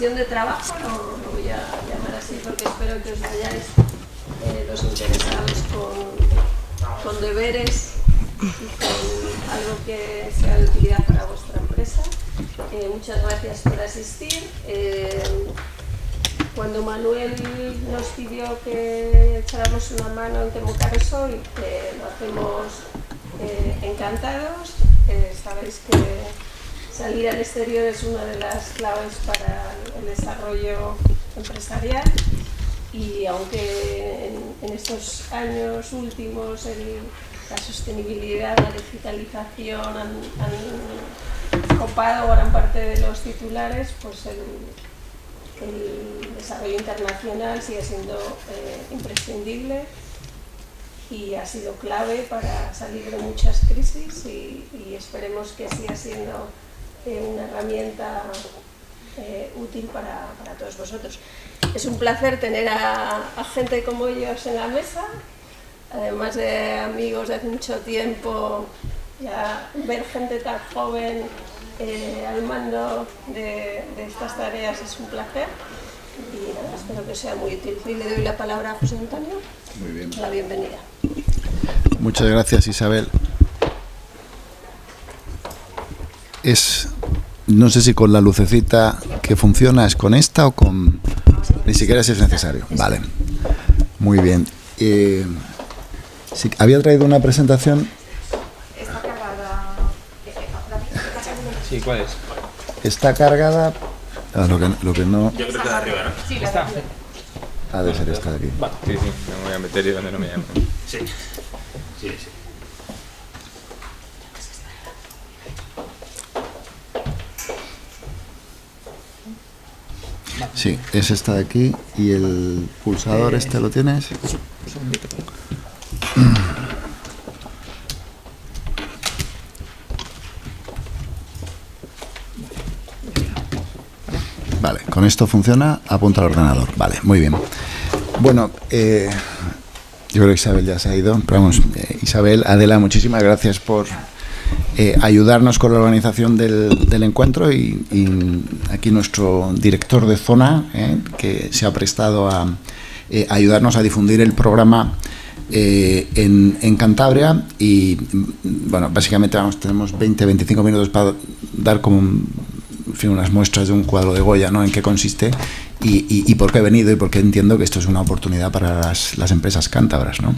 sesión de trabajo, lo voy a llamar así porque espero que os vayáis los interesados con deberes y con algo que sea de utilidad para vuestra empresa. Muchas gracias por asistir. Cuando Manuel nos pidió que echáramos una mano en convocar eso, lo hacemos encantados. Sabéis que salir al exterior es una de las claves para el desarrollo empresarial, y aunque en estos años últimos la sostenibilidad, la digitalización han copado gran parte de los titulares, pues el desarrollo internacional sigue siendo imprescindible y ha sido clave para salir de muchas crisis, y esperemos que siga siendo una herramienta útil para todos vosotros. Es un placer tener a gente como ellos en la mesa, además de amigos de hace mucho tiempo. Ya ver gente tan joven al mando de estas tareas es un placer, y nada, espero que sea muy útil. Y le doy la palabra a José Antonio. Muy bien. La bienvenida. Muchas gracias, Isabel. No sé si con la lucecita que funciona es con esta o con... Ni siquiera si es necesario. Vale. Muy bien. Sí, había traído una presentación. Está cargada. Sí, ¿cuál es? Está cargada. Lo que no... Yo creo que de arriba, ¿no? Sí, ¿Está? Ha de ser esta de aquí. Vale, sí, me voy a meter y donde no me llamen. Sí. Sí, es esta de aquí. ¿Y el pulsador este lo tienes? Un segundito. Vale, con esto funciona. Apunta al ordenador. Vale, muy bien. Bueno, yo creo que Isabel ya se ha ido. Pero vamos, Isabel, Adela, muchísimas gracias por ayudarnos con la organización del encuentro, y aquí nuestro director de zona, que se ha prestado a ayudarnos a difundir el programa en Cantabria. Y bueno, básicamente tenemos 20-25 minutos para dar como unas muestras de un cuadro de Goya, ¿no? En qué consiste y por qué he venido, y por qué entiendo que esto es una oportunidad para las empresas cántabras, ¿no?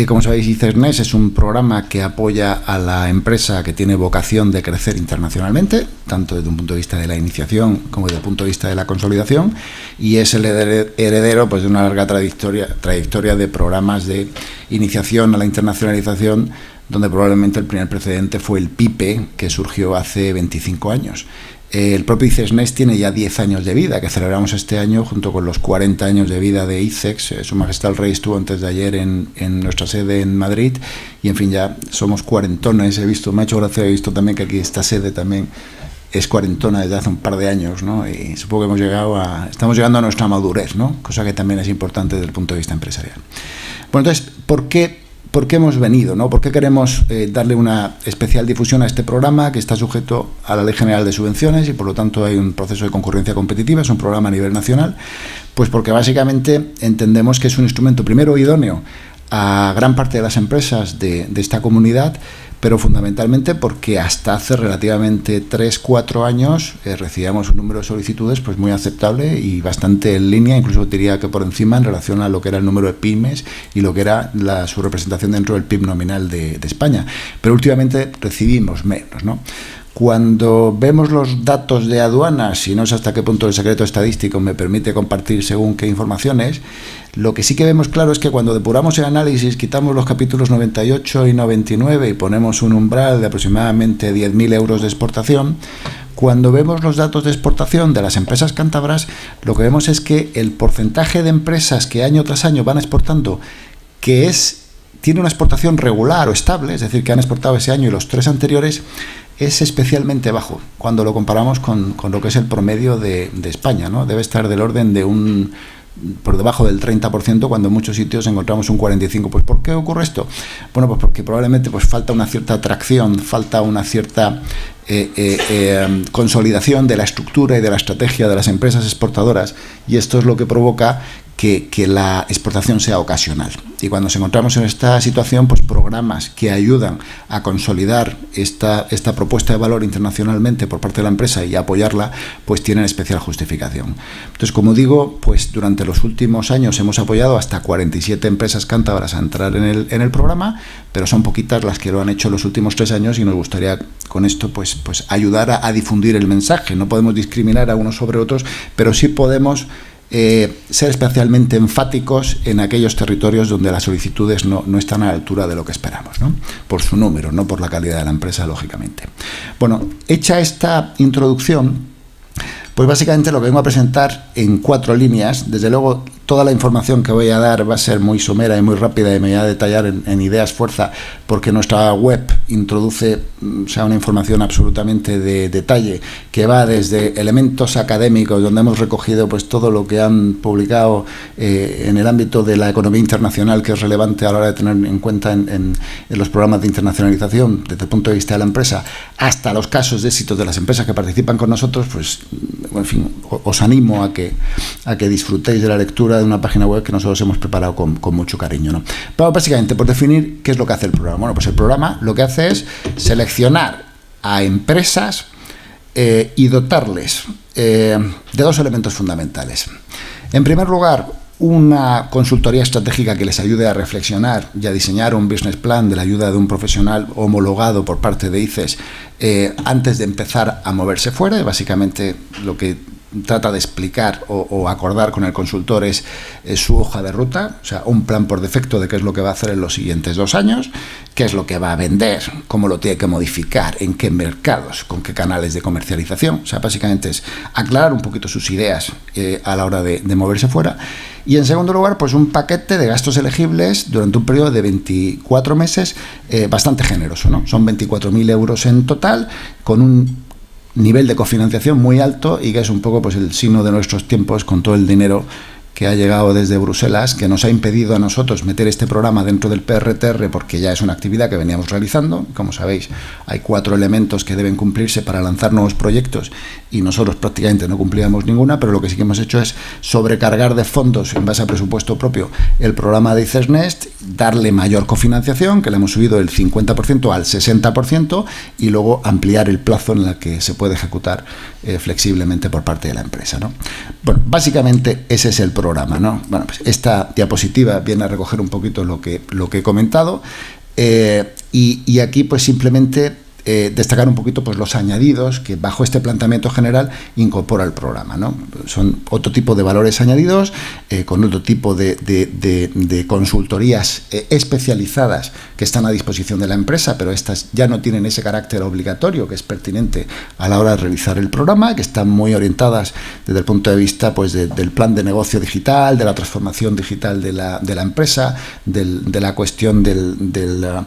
Como sabéis, ICESNES es un programa que apoya a la empresa que tiene vocación de crecer internacionalmente, tanto desde un punto de vista de la iniciación como desde el punto de vista de la consolidación, y es el heredero, pues, de una larga trayectoria de programas de iniciación a la internacionalización, donde probablemente el primer precedente fue el PIPE, que surgió hace 25 años. El propio ICESNES tiene ya 10 años de vida, que celebramos este año junto con los 40 años de vida de ICEX. Su Majestad el Rey estuvo antes de ayer en nuestra sede en Madrid, y en fin, ya somos cuarentones. Me ha hecho gracia, he visto también que aquí esta sede también es cuarentona desde hace un par de años, ¿no? Y supongo que estamos llegando a nuestra madurez, ¿no? Cosa que también es importante desde el punto de vista empresarial. Bueno, entonces, ¿por qué hemos venido, ¿no? ¿Por qué queremos darle una especial difusión a este programa, que está sujeto a la Ley General de Subvenciones y por lo tanto hay un proceso de concurrencia competitiva? Es un programa a nivel nacional. Pues porque básicamente entendemos que es un instrumento, primero, idóneo a gran parte de las empresas de esta comunidad, pero fundamentalmente porque hasta hace relativamente 3-4 años recibíamos un número de solicitudes pues muy aceptable y bastante en línea, incluso diría que por encima, en relación a lo que era el número de pymes y lo que era su representación dentro del PIB nominal de España. Pero últimamente recibimos menos, ¿no? Cuando vemos los datos de aduanas, y no sé hasta qué punto el secreto estadístico me permite compartir según qué informaciones, lo que sí que vemos claro es que cuando depuramos el análisis, quitamos los capítulos 98 y 99 y ponemos un umbral de aproximadamente 10.000 euros de exportación, cuando vemos los datos de exportación de las empresas cántabras, lo que vemos es que el porcentaje de empresas que año tras año van exportando, tiene una exportación regular o estable, es decir, que han exportado ese año y los 3 anteriores, es especialmente bajo cuando lo comparamos con lo que es el promedio de España, ¿no? Debe estar del orden de un por debajo del 30%, cuando en muchos sitios encontramos un 45%. Pues ¿por qué ocurre esto? Bueno, pues porque probablemente pues falta una cierta atracción, falta una cierta consolidación de la estructura y de la estrategia de las empresas exportadoras, y esto es lo que provoca que la exportación sea ocasional. Y cuando nos encontramos en esta situación, pues programas que ayudan a consolidar esta propuesta de valor internacionalmente por parte de la empresa y apoyarla, pues tienen especial justificación. Entonces, como digo, pues durante los últimos años hemos apoyado hasta 47 empresas cántabras a entrar en el programa, pero son poquitas las que lo han hecho en los últimos 3 años, y nos gustaría con esto pues ayudar a difundir el mensaje. No podemos discriminar a unos sobre otros, pero sí podemos ser especialmente enfáticos en aquellos territorios donde las solicitudes no están a la altura de lo que esperamos, ¿no? Por su número, no por la calidad de la empresa, lógicamente. Bueno, hecha esta introducción, pues básicamente lo que vengo a presentar en 4 líneas. Desde luego, toda la información que voy a dar va a ser muy somera y muy rápida, y me voy a detallar en ideas fuerza, porque nuestra web introduce una información absolutamente de detalle, que va desde elementos académicos, donde hemos recogido pues todo lo que han publicado en el ámbito de la economía internacional, que es relevante a la hora de tener en cuenta en los programas de internacionalización desde el punto de vista de la empresa, hasta los casos de éxito de las empresas que participan con nosotros. Pues en fin, os animo a que disfrutéis de la lectura de una página web que nosotros hemos preparado con mucho cariño, ¿no? Pero básicamente, por definir qué es lo que hace el programa. Bueno, pues el programa lo que hace es seleccionar a empresas y dotarles de 2 elementos fundamentales. En primer lugar, una consultoría estratégica que les ayude a reflexionar y a diseñar un business plan de la ayuda de un profesional homologado por parte de ICES antes de empezar a moverse fuera. Y básicamente lo que trata de explicar o acordar con el consultor es su hoja de ruta, o sea, un plan por defecto de qué es lo que va a hacer en los siguientes 2 años, qué es lo que va a vender, cómo lo tiene que modificar, en qué mercados, con qué canales de comercialización. O sea, básicamente es aclarar un poquito sus ideas a la hora de moverse fuera. Y en segundo lugar, pues un paquete de gastos elegibles durante un periodo de 24 meses bastante generoso, ¿no? Son 24.000 euros en total, con un nivel de cofinanciación muy alto, y que es un poco pues el signo de nuestros tiempos, con todo el dinero que ha llegado desde Bruselas, que nos ha impedido a nosotros meter este programa dentro del PRTR, porque ya es una actividad que veníamos realizando. Como sabéis, hay 4 elementos que deben cumplirse para lanzar nuevos proyectos, y nosotros prácticamente no cumplíamos ninguna, pero lo que sí que hemos hecho es sobrecargar de fondos en base a presupuesto propio el programa de ICES Next, darle mayor cofinanciación, que le hemos subido del 50% al 60%, y luego ampliar el plazo en el que se puede ejecutar flexiblemente por parte de la empresa, ¿no? Bueno, básicamente ese es el programa, ¿no? Bueno, pues esta diapositiva viene a recoger un poquito lo que he comentado, y aquí pues simplemente destacar un poquito pues los añadidos que bajo este planteamiento general incorpora el programa, ¿no? Son otro tipo de valores añadidos, con otro tipo de consultorías especializadas que están a disposición de la empresa, pero estas ya no tienen ese carácter obligatorio que es pertinente a la hora de realizar el programa, que están muy orientadas desde el punto de vista pues del plan de negocio digital, de la transformación digital de la empresa, de la cuestión de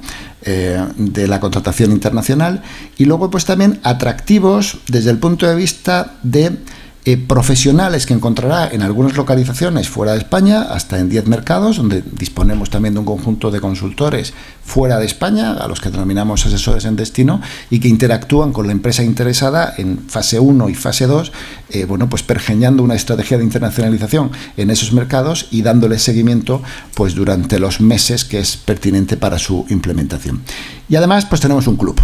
la contratación internacional, y luego pues también atractivos desde el punto de vista de profesionales que encontrará en algunas localizaciones fuera de España, hasta en 10 mercados, donde disponemos también de un conjunto de consultores fuera de España, a los que denominamos asesores en destino, y que interactúan con la empresa interesada en fase 1 y fase 2, bueno, pues pergeñando una estrategia de internacionalización en esos mercados y dándoles seguimiento pues durante los meses que es pertinente para su implementación. Y además pues tenemos un club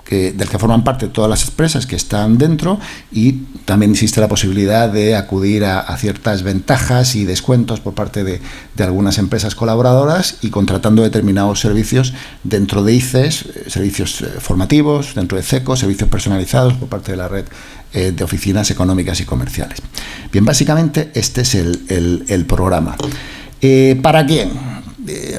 del que forman parte todas las empresas que están dentro, y también existe la posibilidad de acudir a ciertas ventajas y descuentos por parte de algunas empresas colaboradoras, y contratando determinados servicios dentro de ICES, servicios formativos, dentro de CECO, servicios personalizados por parte de la red de oficinas económicas y comerciales. Bien, básicamente este es el programa. ¿Para quién?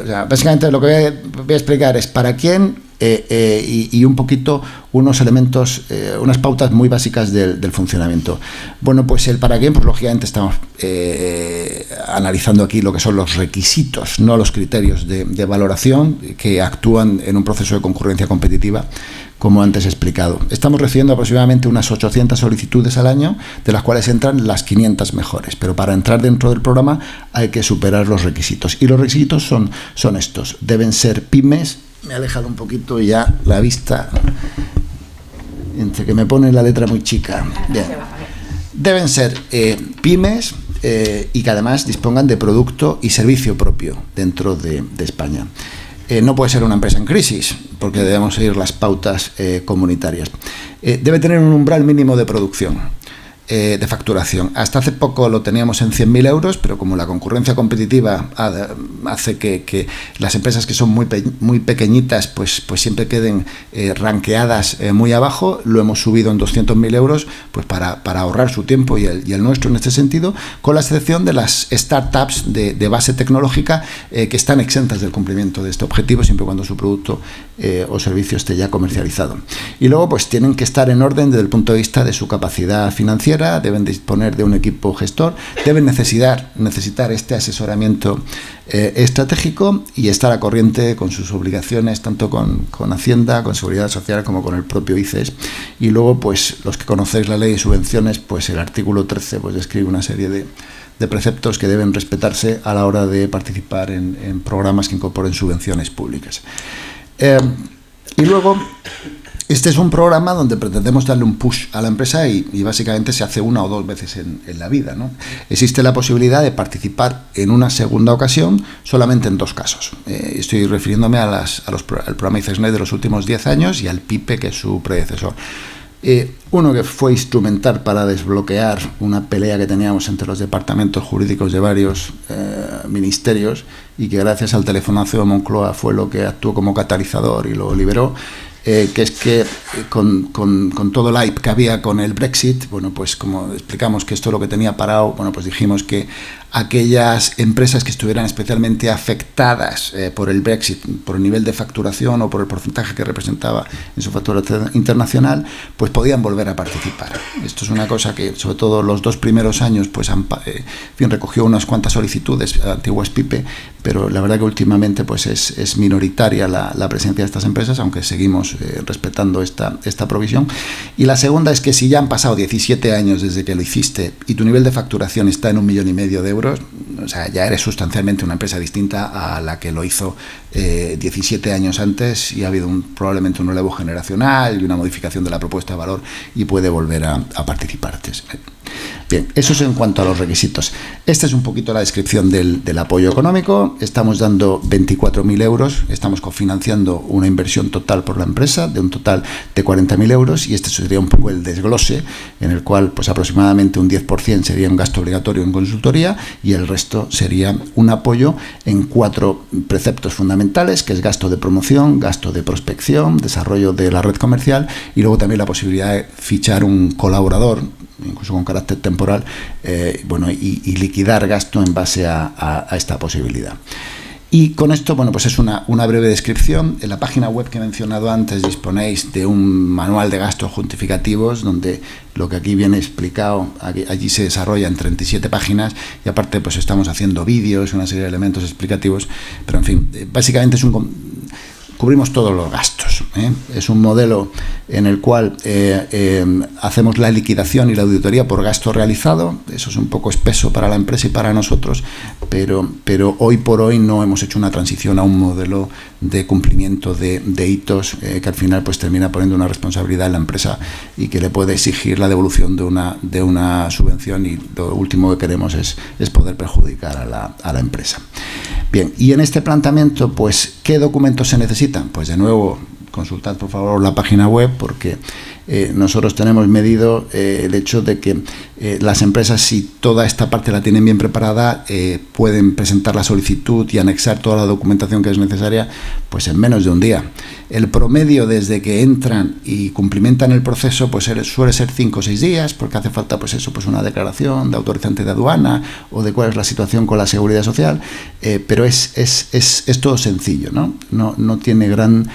O sea, básicamente lo que voy a explicar es para quién, y un poquito unos elementos, unas pautas muy básicas del funcionamiento. Bueno, pues el para quién, pues lógicamente estamos analizando aquí lo que son los requisitos, no los criterios de valoración que actúan en un proceso de concurrencia competitiva como antes he explicado. Estamos recibiendo aproximadamente unas 800 solicitudes al año, de las cuales entran las 500 mejores, pero para entrar dentro del programa hay que superar los requisitos. Y los requisitos son estos. Deben ser pymes. Me he alejado un poquito ya la vista, entre que me pone la letra muy chica. Bien. Deben ser pymes y que además dispongan de producto y servicio propio dentro de España. No puede ser una empresa en crisis, porque debemos seguir las pautas comunitarias. Debe tener un umbral mínimo de producción, de facturación. Hasta hace poco lo teníamos en 100.000 euros, pero como la concurrencia competitiva hace que las empresas que son muy pequeñitas pues siempre queden ranqueadas muy abajo, lo hemos subido en 200.000 euros pues para ahorrar su tiempo y el nuestro en este sentido, con la excepción de las startups de base tecnológica que están exentas del cumplimiento de este objetivo siempre cuando su producto o servicio esté ya comercializado. Y luego pues tienen que estar en orden desde el punto de vista de su capacidad financiera, deben disponer de un equipo gestor, deben necesitar este asesoramiento estratégico y estar a corriente con sus obligaciones, tanto con Hacienda, con Seguridad Social, como con el propio ICES. Y luego, pues los que conocéis la ley de subvenciones, pues el artículo 13 pues describe una serie de preceptos que deben respetarse a la hora de participar en programas que incorporen subvenciones públicas. Y luego, este es un programa donde pretendemos darle un push a la empresa y básicamente se hace una o dos veces en la vida, ¿no? Existe la posibilidad de participar en una segunda ocasión solamente en dos casos. Estoy refiriéndome al programa ICESNET de los últimos 10 años y al PIPE, que es su predecesor. Uno que fue instrumental para desbloquear una pelea que teníamos entre los departamentos jurídicos de varios ministerios y que gracias al telefonazo de Moncloa fue lo que actuó como catalizador y lo liberó. Que es que con todo el hype que había con el Brexit, bueno, pues como explicamos que esto lo que tenía parado, bueno, pues dijimos que aquellas empresas que estuvieran especialmente afectadas por el Brexit, por el nivel de facturación o por el porcentaje que representaba en su facturación internacional, pues podían volver a participar. Esto es una cosa que, sobre todo los 2 primeros años, pues recogió unas cuantas solicitudes, antiguas PIPE, pero la verdad que últimamente pues es minoritaria la presencia de estas empresas, aunque seguimos respetando esta provisión. Y la segunda es que si ya han pasado 17 años desde que lo hiciste y tu nivel de facturación está en 1,5 millones de euros, o sea, ya eres sustancialmente una empresa distinta a la que lo hizo 17 años antes y ha habido probablemente un relevo generacional y una modificación de la propuesta de valor y puede volver a participar. Bien, eso es en cuanto a los requisitos. Esta es un poquito la descripción del apoyo económico. Estamos dando 24.000 euros, estamos cofinanciando una inversión total por la empresa de un total de 40.000 euros y este sería un poco el desglose en el cual pues aproximadamente un 10% sería un gasto obligatorio en consultoría y el resto sería un apoyo en 4 preceptos fundamentales, que es gasto de promoción, gasto de prospección, desarrollo de la red comercial y luego también la posibilidad de fichar un colaborador, incluso con carácter temporal, y liquidar gasto en base a esta posibilidad. Y con esto, bueno, pues es una breve descripción. En la página web que he mencionado antes disponéis de un manual de gastos justificativos donde lo que aquí viene explicado, allí se desarrolla en 37 páginas y aparte pues estamos haciendo vídeos, una serie de elementos explicativos, pero en fin, básicamente cubrimos todos los gastos. Es un modelo en el cual hacemos la liquidación y la auditoría por gasto realizado. Eso es un poco espeso para la empresa y para nosotros, pero hoy por hoy no hemos hecho una transición a un modelo de cumplimiento de hitos que al final pues termina poniendo una responsabilidad en la empresa y que le puede exigir la devolución de una subvención y lo último que queremos es poder perjudicar a la empresa. Bien, y en este planteamiento, pues, ¿qué documentos se necesitan? Pues de nuevo, consultad por favor la página web porque nosotros tenemos medido el hecho de que las empresas, si toda esta parte la tienen bien preparada, pueden presentar la solicitud y anexar toda la documentación que es necesaria pues en menos de un día. El promedio desde que entran y cumplimentan el proceso pues suele ser 5 o 6 días porque hace falta pues una declaración de autorizante de aduana o de cuál es la situación con la seguridad social, pero es todo sencillo, ¿no? No tiene gran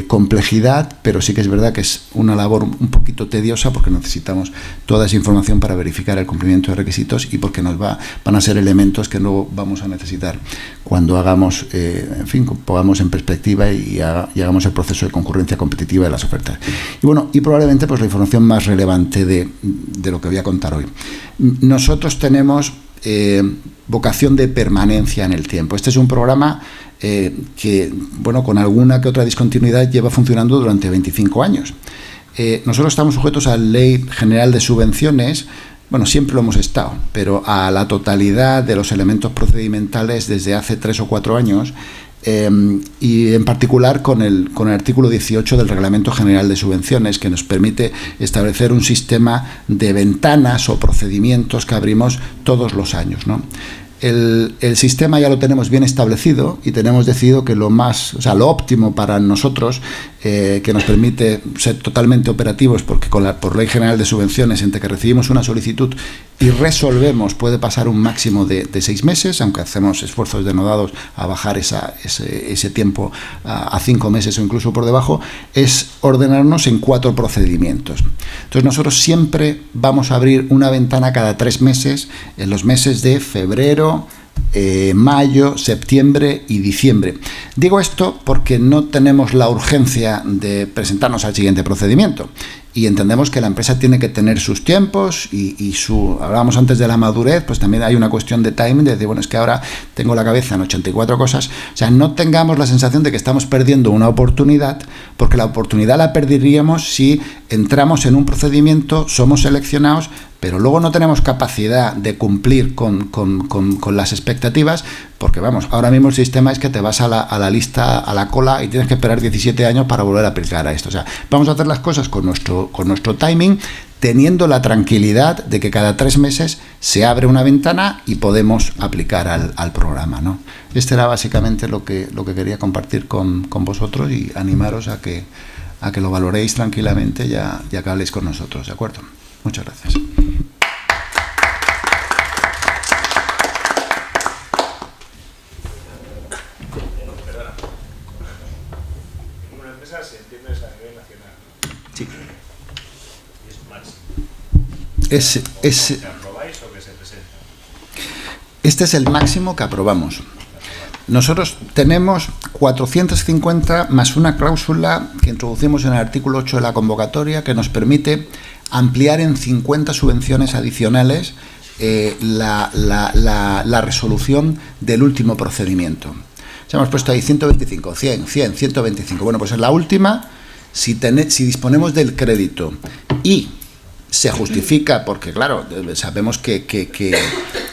complejidad, pero sí que es verdad que es una labor labor un poquito tediosa porque necesitamos toda esa información para verificar el cumplimiento de requisitos y porque van a ser elementos que luego vamos a necesitar cuando hagamos, pongamos en perspectiva y hagamos el proceso de concurrencia competitiva de las ofertas. Y bueno, y probablemente pues la información más relevante de lo que voy a contar hoy. Nosotros tenemos vocación de permanencia en el tiempo. Este es un programa que, bueno, con alguna que otra discontinuidad lleva funcionando durante 25 años. Nosotros estamos sujetos a la Ley General de Subvenciones. Bueno, siempre lo hemos estado, pero a la totalidad de los elementos procedimentales desde hace 3 o 4 años, y en particular con el artículo 18 del Reglamento General de Subvenciones, que nos permite establecer un sistema de ventanas o procedimientos que abrimos todos los años, ¿no? El sistema ya lo tenemos bien establecido y tenemos decidido que lo óptimo para nosotros, que nos permite ser totalmente operativos, porque por Ley General de Subvenciones, entre que recibimos una solicitud y resolvemos, puede pasar un máximo de 6 meses, aunque hacemos esfuerzos denodados a bajar ese tiempo a 5 meses o incluso por debajo, es ordenarnos en 4 procedimientos. Entonces nosotros siempre vamos a abrir una ventana cada 3 meses, en los meses de febrero, mayo, septiembre y diciembre. Digo esto porque no tenemos la urgencia de presentarnos al siguiente procedimiento y entendemos que la empresa tiene que tener sus tiempos y hablábamos antes de la madurez, pues también hay una cuestión de timing, de decir, bueno, es que ahora tengo la cabeza en 84 cosas, o sea, no tengamos la sensación de que estamos perdiendo una oportunidad, porque la oportunidad la perderíamos si entramos en un procedimiento, somos seleccionados, pero luego no tenemos capacidad de cumplir con las expectativas, porque vamos, ahora mismo el sistema es que te vas a la lista, a la cola, y tienes que esperar 17 años para volver a aplicar a esto. O sea, vamos a hacer las cosas con nuestro timing, teniendo la tranquilidad de que cada 3 meses se abre una ventana y podemos aplicar al programa, ¿no? Este era básicamente lo que quería compartir con vosotros y animaros a que lo valoréis tranquilamente ya que habléis con nosotros, ¿de acuerdo? Muchas gracias. En una empresa se entiende a nivel nacional. Sí. Y es un máximo. ¿Que aprobáis o que se presenta? Este es el máximo que aprobamos. Nosotros tenemos 450 más una cláusula que introducimos en el artículo 8 de la convocatoria que nos permite ampliar en 50 subvenciones adicionales la resolución del último procedimiento. O sea, hemos puesto ahí 125, 100, 125. Bueno, pues en la última, si disponemos del crédito y se justifica, porque claro, sabemos que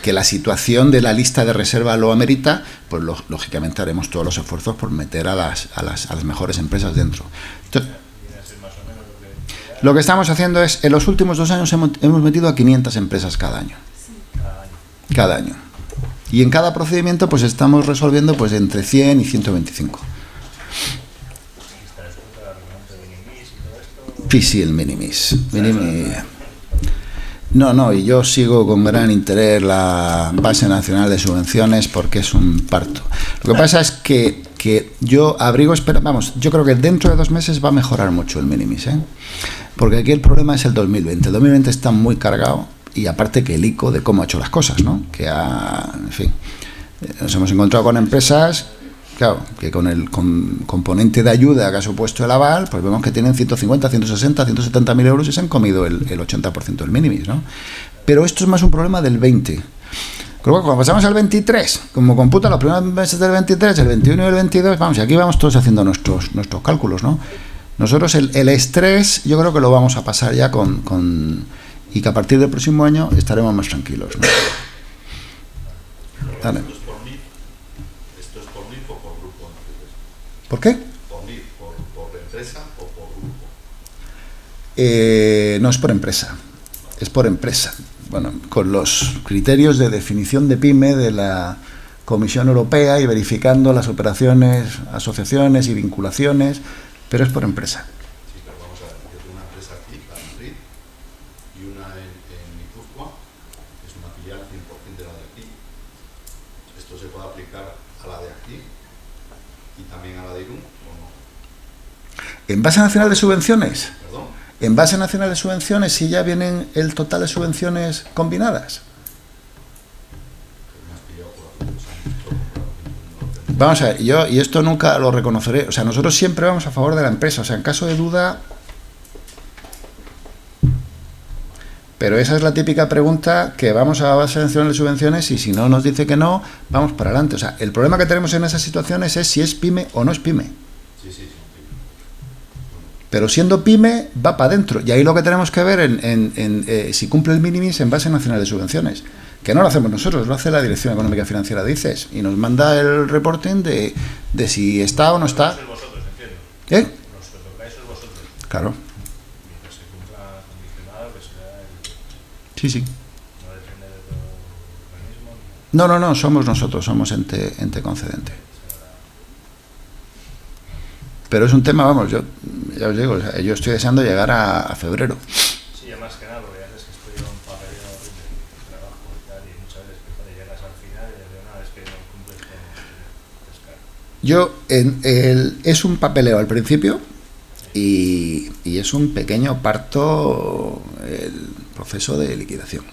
la situación de la lista de reserva lo amerita, pues lógicamente haremos todos los esfuerzos por meter a las mejores empresas dentro. Entonces, lo que estamos haciendo es, en los últimos 2 años hemos metido a 500 empresas cada año. Cada año. Y en cada procedimiento pues estamos resolviendo pues entre 100 y 125. Sí, el minimis. No, y yo sigo con gran interés la base nacional de subvenciones porque es un parto. Lo que pasa es que yo yo creo que dentro de 2 meses va a mejorar mucho el minimis, porque aquí el problema es el 2020. El 2020 está muy cargado y aparte que el ICO de cómo ha hecho las cosas, ¿no? En fin, nos hemos encontrado con empresas, claro, que con el componente de ayuda que ha supuesto el aval, pues vemos que tienen 150, 160, 170.000 euros y se han comido el 80% del minimis, ¿no? Pero esto es más un problema del 20. Creo que cuando pasamos al 23, como computa los primeros meses del 23, el 21 y el 22, vamos, y aquí vamos todos haciendo nuestros cálculos, ¿no? Nosotros el estrés yo creo que lo vamos a pasar ya y que a partir del próximo año estaremos más tranquilos, ¿no? Dale. ¿Esto es por NIF o por grupo? ¿Por qué? ¿Por NIF? ¿Por empresa o por grupo? No es por empresa, es por empresa. Bueno, con los criterios de definición de PYME de la Comisión Europea y verificando las operaciones, asociaciones y vinculaciones, pero es por empresa. Sí, pero vamos a ver, yo tengo una empresa aquí, la Madrid, y una en Guipúzcoa, que es una filial 100% de la de aquí. ¿Esto se puede aplicar a la de aquí y también a la de Irún o no? ¿En base nacional de subvenciones? ¿Perdón? En base nacional de subvenciones, si ya vienen el total de subvenciones combinadas. Vamos a ver, yo, y esto nunca lo reconoceré, o sea, nosotros siempre vamos a favor de la empresa, o sea, en caso de duda... Pero esa es la típica pregunta que vamos a base nacional de subvenciones y si no nos dice que no, vamos para adelante. O sea, el problema que tenemos en esas situaciones es si es pyme o no es pyme. Sí, sí, sí. Pero siendo pyme, va para adentro. Y ahí lo que tenemos que ver si cumple el minimis en base nacional de subvenciones. Que no lo hacemos nosotros, lo hace la Dirección Económica y Financiera de ICES. Y nos manda el reporting de si está o no está. Sois vosotros, entiendo. ¿Eh? Los que tocáis sois vosotros. Claro. Mientras se cumpla condicionado, que será el... Sí, sí. No depende de otro organismo. No, somos nosotros, somos ente concedente. Pero es un tema, vamos, yo ya os digo, o sea, yo estoy deseando llegar a febrero. Sí, más que nada, porque ya sabes que estoy en un papeleo horrible de trabajo y tal, y muchas veces que cuando llegas al final y dices, no, es que no cumples con el descargo. Es un papeleo al principio y es un pequeño parto el proceso de liquidación.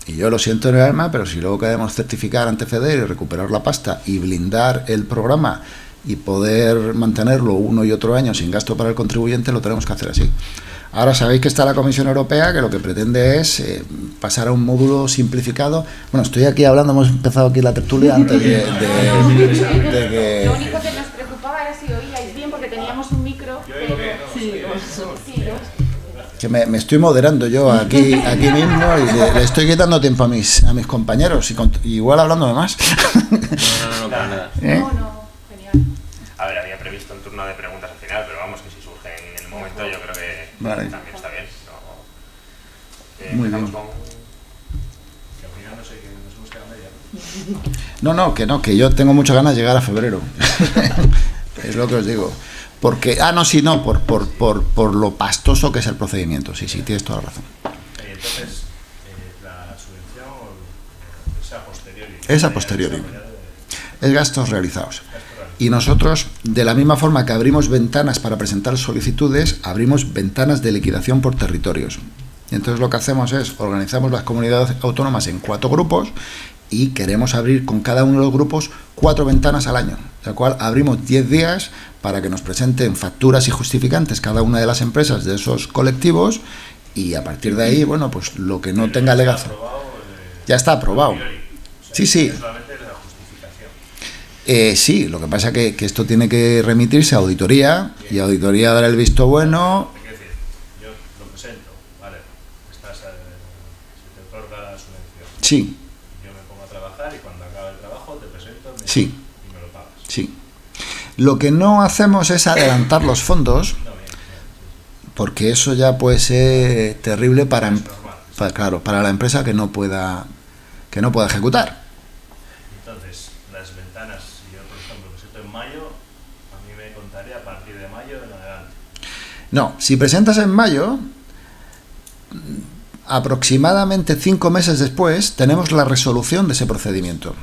Y yo lo siento en el alma, pero si luego queremos certificar ante FEDER y recuperar la pasta y blindar el programa y poder mantenerlo uno y otro año sin gasto para el contribuyente, lo tenemos que hacer así. Ahora sabéis que está la Comisión Europea, que lo que pretende es pasar a un módulo simplificado. Bueno, estoy aquí hablando, hemos empezado aquí la tertulia antes de que... Lo único que nos preocupaba era si oíais bien, porque teníamos un micro, pero... Que me estoy moderando yo aquí mismo y le estoy quitando tiempo a mis compañeros y igual hablando de más. No, para nada. ¿Eh? No, genial. A ver, había previsto un turno de preguntas al final, pero vamos, que si surge en el momento, yo creo que Vale. también está bien. Muy Empezamos bien. Que al final no sé, que nos hemos quedado media. No, que yo tengo muchas ganas de llegar a febrero. Es lo que os digo. Porque, por lo pastoso que es el procedimiento. Sí, tienes toda la razón. Entonces, la subvención es a posteriori. Es a posteriori. Es gastos realizados. Y nosotros, de la misma forma que abrimos ventanas para presentar solicitudes, abrimos ventanas de liquidación por territorios. Y entonces lo que hacemos es, organizamos las comunidades autónomas en 4 grupos y queremos abrir con cada uno de los grupos 4 ventanas al año, de la cual abrimos 10 días para que nos presenten facturas y justificantes cada una de las empresas de esos colectivos y a partir de ahí, bueno, pues lo que no tenga alegación. Ya está aprobado. Sí. Solamente la justificación. Sí, lo que pasa es que esto tiene que remitirse a auditoría y auditoría dar el visto bueno. Es decir, yo lo presento, vale, se te otorga la subvención. Sí, Yo me pongo a trabajar y cuando acabe el trabajo te presento Sí. y me lo pagas. sí. Lo que no hacemos es adelantar los fondos, No, bien, porque eso ya puede ser terrible para normal. para la empresa que no pueda ejecutar. Entonces, las ventanas, si yo por ejemplo presento en mayo, a mí me contaría a partir de mayo en adelante. No, si presentas en mayo, aproximadamente 5 meses después tenemos la resolución de ese procedimiento.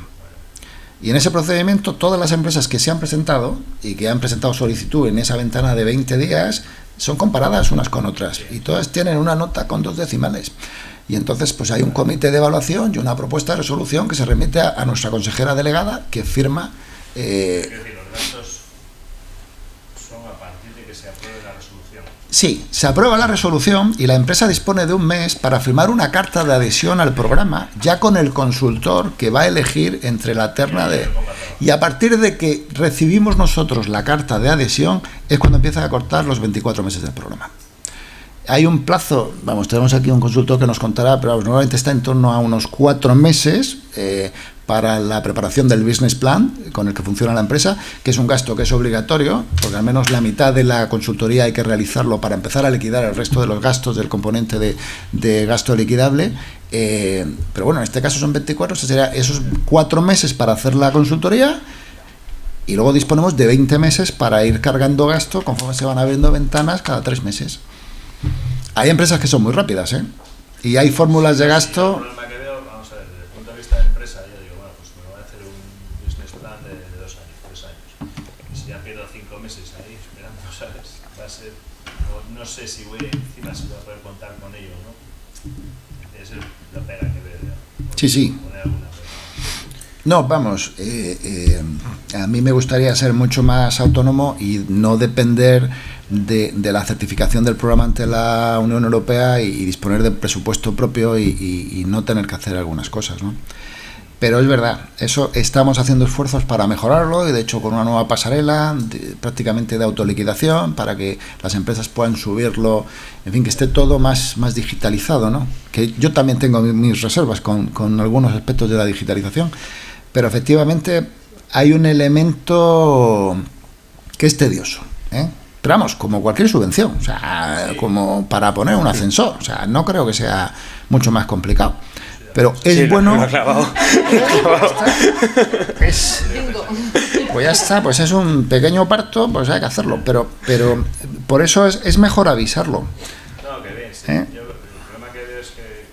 Y en ese procedimiento todas las empresas que se han presentado y que han presentado solicitud en esa ventana de 20 días son comparadas unas con otras y todas tienen una nota con 2 decimales. Y entonces pues hay un comité de evaluación y una propuesta de resolución que se remite a nuestra consejera delegada que firma. Es decir, los gastos son a partir de que se apruebe la resolución. Sí, se aprueba la resolución y la empresa dispone de un mes para firmar una carta de adhesión al programa, ya con el consultor que va a elegir entre la terna de... Y a partir de que recibimos nosotros la carta de adhesión es cuando empiezan a cortar los 24 meses del programa. Hay un plazo, vamos, tenemos aquí un consultor que nos contará, pero normalmente está en torno a unos 4 meses para la preparación del business plan con el que funciona la empresa, que es un gasto que es obligatorio, porque al menos la mitad de la consultoría hay que realizarlo para empezar a liquidar el resto de los gastos del componente de gasto liquidable. Pero bueno, en este caso son 24, o sea, sería esos 4 meses para hacer la consultoría y luego disponemos de 20 meses para ir cargando gasto conforme se van abriendo ventanas cada 3 meses. Hay empresas que son muy rápidas, y hay fórmulas de gasto. El problema que veo, vamos a ver, desde el punto de vista de empresa, yo digo, bueno, pues me voy a hacer un business plan de 2 años, 3 años. si ya pierdo 5 meses ahí esperando, ¿sabes? Va a ser, no sé si voy encima, si voy a poder contar con ello, ¿no? Esa es la pega que veo. Sí. No, vamos, a mí me gustaría ser mucho más autónomo y no depender de la certificación del programa ante la Unión Europea y disponer de presupuesto propio y no tener que hacer algunas cosas, ¿no? Pero es verdad, eso estamos haciendo esfuerzos para mejorarlo y de hecho con una nueva pasarela prácticamente de autoliquidación para que las empresas puedan subirlo, en fin, que esté todo más digitalizado, ¿no? Que yo también tengo mis reservas con algunos aspectos de la digitalización, pero efectivamente hay un elemento que es tedioso, ¿eh? Pero vamos, como cualquier subvención, o sea, como para poner un ascensor, o sea, no creo que sea mucho más complicado. Pero es bueno. Pues ya está, pues es un pequeño parto, pues hay que hacerlo. Pero por eso es mejor avisarlo. No, que bien, sí. Yo, el problema que veo es que,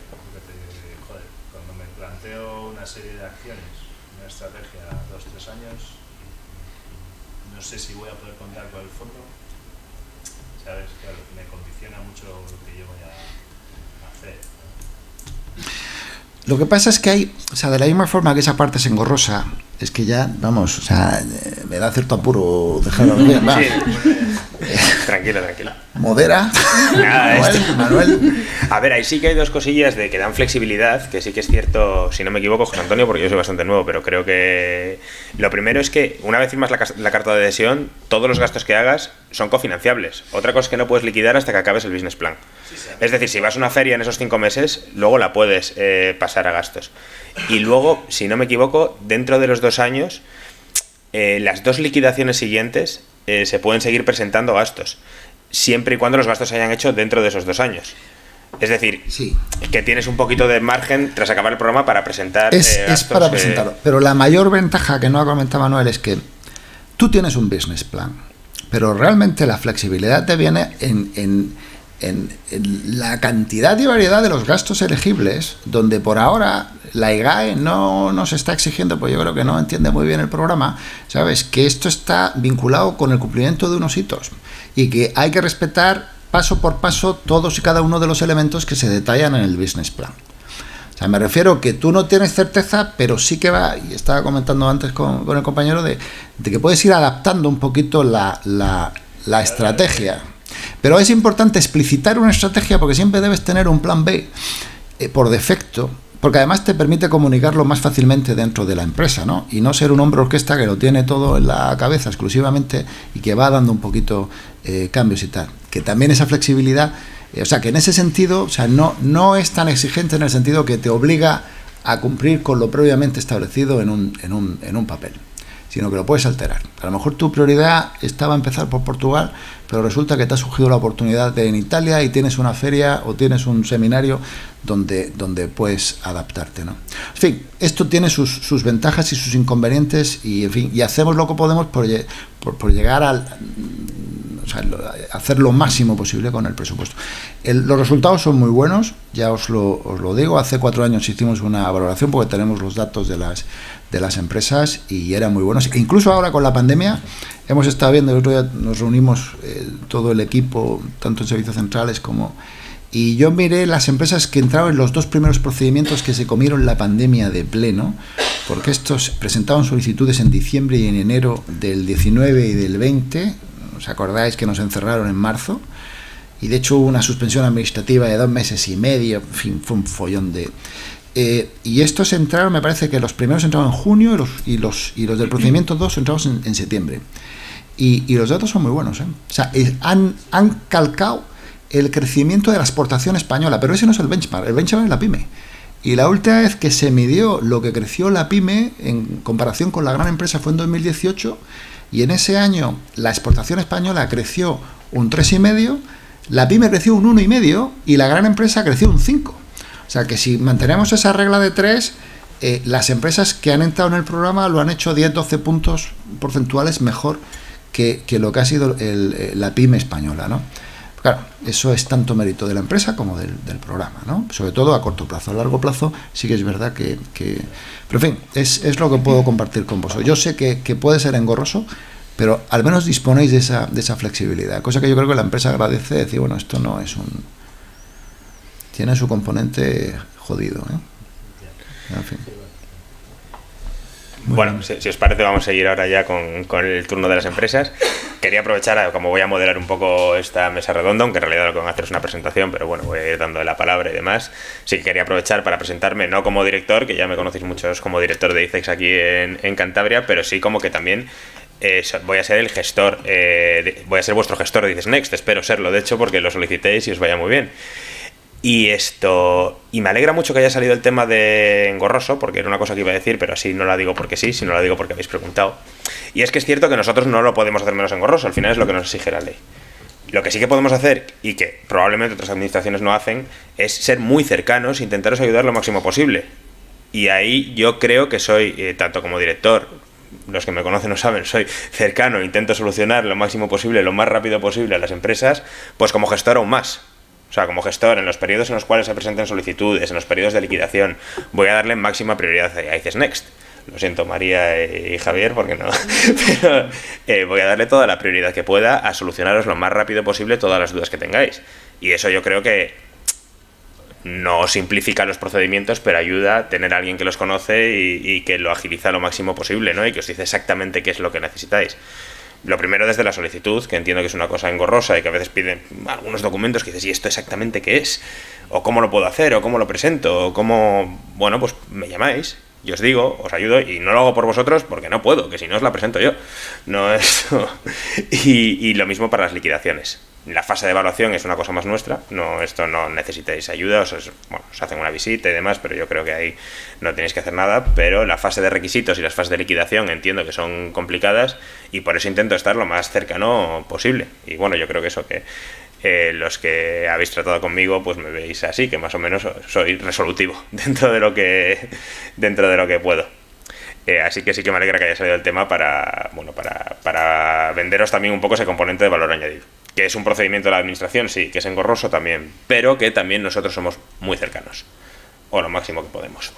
joder, cuando me planteo una serie de acciones, una estrategia a 2-3 años, no sé si voy a poder contar con el fondo, ¿sabes? Claro, me condiciona mucho lo que yo voy a hacer. Lo que pasa es que hay, o sea, de la misma forma que esa parte es engorrosa, es que ya, vamos, o sea, me da cierto apuro dejarlo bien. Tranquilo. Modera. Nada, Manuel. A ver, ahí sí que hay dos cosillas de que dan flexibilidad, que sí que es cierto, si no me equivoco, José Antonio, porque yo soy bastante nuevo, pero creo que lo primero es que una vez firmas la carta de adhesión, todos los gastos que hagas son cofinanciables. Otra cosa es que no puedes liquidar hasta que acabes el business plan. Es decir, si vas a una feria en esos 5 meses, luego la puedes pasar a gastos. Y luego, si no me equivoco, dentro de los 2 años, las 2 liquidaciones siguientes se pueden seguir presentando gastos, siempre y cuando los gastos se hayan hecho dentro de esos 2 años. Es decir, sí, que tienes un poquito de margen tras acabar el programa para presentar es gastos. Para presentarlo. Pero la mayor ventaja que no ha comentado Manuel es que tú tienes un business plan, pero realmente la flexibilidad te viene en la cantidad y variedad de los gastos elegibles, donde por ahora la IGAE no nos está exigiendo, pues yo creo que no entiende muy bien el programa, ¿sabes? Que esto está vinculado con el cumplimiento de unos hitos y que hay que respetar paso por paso todos y cada uno de los elementos que se detallan en el business plan. O sea, me refiero que tú no tienes certeza, pero sí que va, y estaba comentando antes con el compañero, de que puedes ir adaptando un poquito la estrategia. Pero es importante explicitar una estrategia porque siempre debes tener un plan B por defecto, porque además te permite comunicarlo más fácilmente dentro de la empresa, ¿no? Y no ser un hombre orquesta que lo tiene todo en la cabeza exclusivamente y que va dando un poquito cambios y tal. Que también esa flexibilidad, o sea, que en ese sentido, o sea, no es tan exigente en el sentido que te obliga a cumplir con lo previamente establecido en un papel, sino que lo puedes alterar. A lo mejor tu prioridad estaba empezar por Portugal, pero resulta que te ha surgido la oportunidad en Italia y tienes una feria o tienes un seminario donde puedes adaptarte, ¿no? En fin, esto tiene sus ventajas y sus inconvenientes y, en fin, y hacemos lo que podemos por llegar o sea, hacer lo máximo posible con el presupuesto. Los resultados son muy buenos, ya os lo digo. Hace 4 años hicimos una valoración porque tenemos los datos de las empresas y eran muy buenos. E incluso ahora con la pandemia hemos estado viendo, el otro día nos reunimos todo el equipo, tanto en servicios centrales como... Y yo miré las empresas que entraron en los 2 primeros procedimientos que se comieron la pandemia de pleno, porque estos presentaban solicitudes en diciembre y en enero del 19 y del 20. ¿Os acordáis que nos encerraron en marzo? Y de hecho hubo una suspensión administrativa de 2 meses y medio, en fin, fue un follón de... y estos entraron, me parece que los primeros entraron en junio y los del procedimiento 2 entraron en septiembre. Y los datos son muy buenos, ¿eh? O sea, han calcado el crecimiento de la exportación española, pero ese no es el benchmark es la PYME. Y la última vez que se midió lo que creció la PYME en comparación con la gran empresa fue en 2018, y en ese año la exportación española creció un 3,5%, la PYME creció un 1,5% y la gran empresa creció un 5%. O sea que si mantenemos esa regla de 3, las empresas que han entrado en el programa lo han hecho 10-12 puntos porcentuales mejor que lo que ha sido la PYME española, ¿no? Claro, eso es tanto mérito de la empresa como del programa, ¿no? Sobre todo a corto plazo. A largo plazo sí que es verdad que... Pero en fin, es lo que puedo compartir con vosotros. Yo sé que puede ser engorroso, pero al menos disponéis de esa flexibilidad, cosa que yo creo que la empresa agradece, decir, bueno, esto no es tiene su componente jodido, ¿eh? En fin. Bueno, si os parece, vamos a seguir ahora ya con el turno de las empresas. Quería aprovechar, como voy a moderar un poco esta mesa redonda, aunque en realidad lo que van a hacer es una presentación, pero bueno, voy a ir dando la palabra y demás. Sí que quería aprovechar para presentarme, no como director, que ya me conocéis muchos como director de ICEX aquí en Cantabria, pero sí como que también voy a ser el gestor, voy a ser vuestro gestor de ICEX Next, espero serlo, de hecho, porque lo solicitéis y os vaya muy bien. Y me alegra mucho que haya salido el tema de engorroso, porque era una cosa que iba a decir, pero así no la digo porque sí, sino la digo porque habéis preguntado. Y es que es cierto que nosotros no lo podemos hacer menos engorroso, al final es lo que nos exige la ley. Lo que sí que podemos hacer, y que probablemente otras administraciones no hacen, es ser muy cercanos e intentaros ayudar lo máximo posible. Y ahí yo creo que soy, tanto como director, los que me conocen lo saben, soy cercano, intento solucionar lo máximo posible, lo más rápido posible a las empresas, pues como gestor aún más. O sea, como gestor, en los periodos en los cuales se presenten solicitudes, en los periodos de liquidación, voy a darle máxima prioridad a ICEX Next. Lo siento, María y Javier, porque no. Pero voy a darle toda la prioridad que pueda a solucionaros lo más rápido posible todas las dudas que tengáis. Y eso yo creo que no simplifica los procedimientos, pero ayuda a tener a alguien que los conoce y que lo agiliza lo máximo posible, ¿no? Y que os dice exactamente qué es lo que necesitáis. Lo primero desde la solicitud, que entiendo que es una cosa engorrosa y que a veces piden algunos documentos que dices, ¿y esto exactamente qué es? ¿O cómo lo puedo hacer? ¿O cómo lo presento? ¿O cómo...? Bueno, pues me llamáis, yo os digo, os ayudo, y no lo hago por vosotros porque no puedo, que si no os la presento yo. No es... y lo mismo para las liquidaciones. La fase de evaluación es una cosa más nuestra, esto no necesitáis ayuda, os hacen una visita y demás, pero yo creo que ahí no tenéis que hacer nada, pero la fase de requisitos y las fases de liquidación entiendo que son complicadas y por eso intento estar lo más cercano posible. Y bueno, yo creo que eso, que los que habéis tratado conmigo, pues me veis así, que más o menos soy resolutivo dentro de lo que puedo. Así que sí que me alegra que haya salido el tema para venderos también un poco ese componente de valor añadido. Que es un procedimiento de la administración, sí, que es engorroso también, pero que también nosotros somos muy cercanos, o lo máximo que podemos.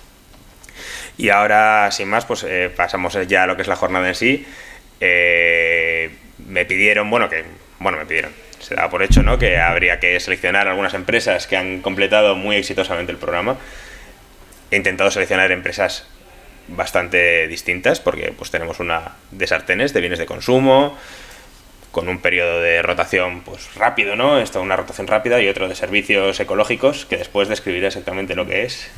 Y ahora, sin más, pues pasamos ya a lo que es la jornada en sí. Me pidieron, se daba por hecho, ¿no?, que habría que seleccionar algunas empresas que han completado muy exitosamente el programa. He intentado seleccionar empresas bastante distintas, porque pues tenemos una de sartenes, de bienes de consumo, con un periodo de rotación pues rápido, ¿no? Una rotación rápida, y otro de servicios ecológicos, que después describiré exactamente lo que es,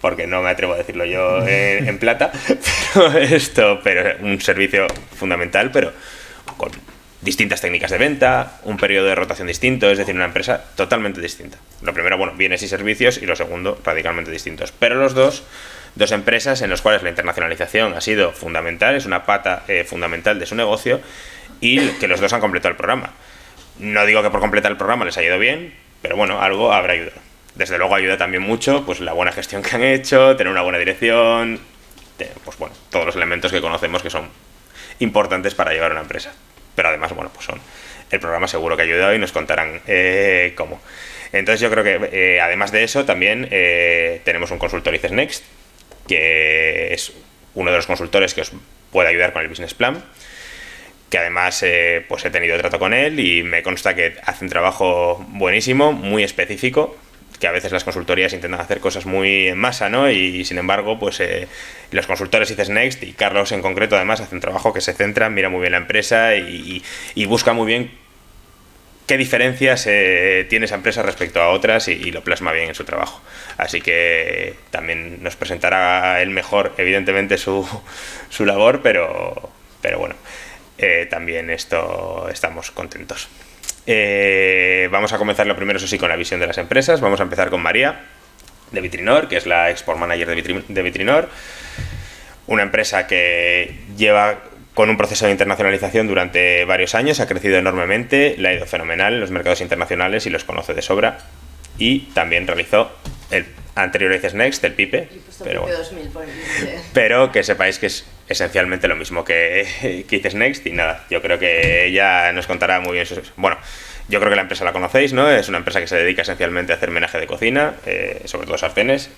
porque no me atrevo a decirlo yo en plata, pero un servicio fundamental, pero con distintas técnicas de venta, un periodo de rotación distinto, es decir, una empresa totalmente distinta. Lo primero, bienes y servicios, y lo segundo, radicalmente distintos. Pero los dos empresas en las cuales la internacionalización ha sido fundamental, es una pata fundamental de su negocio, y que los dos han completado el programa. No digo que por completar el programa les haya ido bien, pero bueno, algo habrá ayudado. Desde luego ayuda también mucho pues la buena gestión que han hecho, tener una buena dirección, todos los elementos que conocemos que son importantes para llevar una empresa. Pero además, el programa seguro que ha ayudado y nos contarán cómo. Entonces yo creo que además de eso también tenemos un consultor ICEX Next, que es uno de los consultores que os puede ayudar con el business plan, que además he tenido trato con él y me consta que hace un trabajo buenísimo, muy específico, que a veces las consultorías intentan hacer cosas muy en masa, ¿no? Y sin embargo, los consultores ICEX Next, y Carlos en concreto además, hace un trabajo que se centra, mira muy bien la empresa y busca muy bien qué diferencias tiene esa empresa respecto a otras y lo plasma bien en su trabajo. Así que también nos presentará él mejor, evidentemente, su labor, pero bueno, también estamos contentos. Vamos a comenzar lo primero, eso sí, con la visión de las empresas. Vamos a empezar con María, de Vitrinor, que es la Export Manager de Vitrinor. Una empresa que lleva con un proceso de internacionalización durante varios años, ha crecido enormemente, le ha ido fenomenal en los mercados internacionales y los conoce de sobra. Y también realizó el anterior ICEX Next, el PIPE, pero que sepáis que es esencialmente lo mismo que ICEX Next. Y nada, yo creo que ella nos contará muy bien yo creo que la empresa la conocéis, ¿no? Es una empresa que se dedica esencialmente a hacer menaje de cocina, sobre todo sartenes,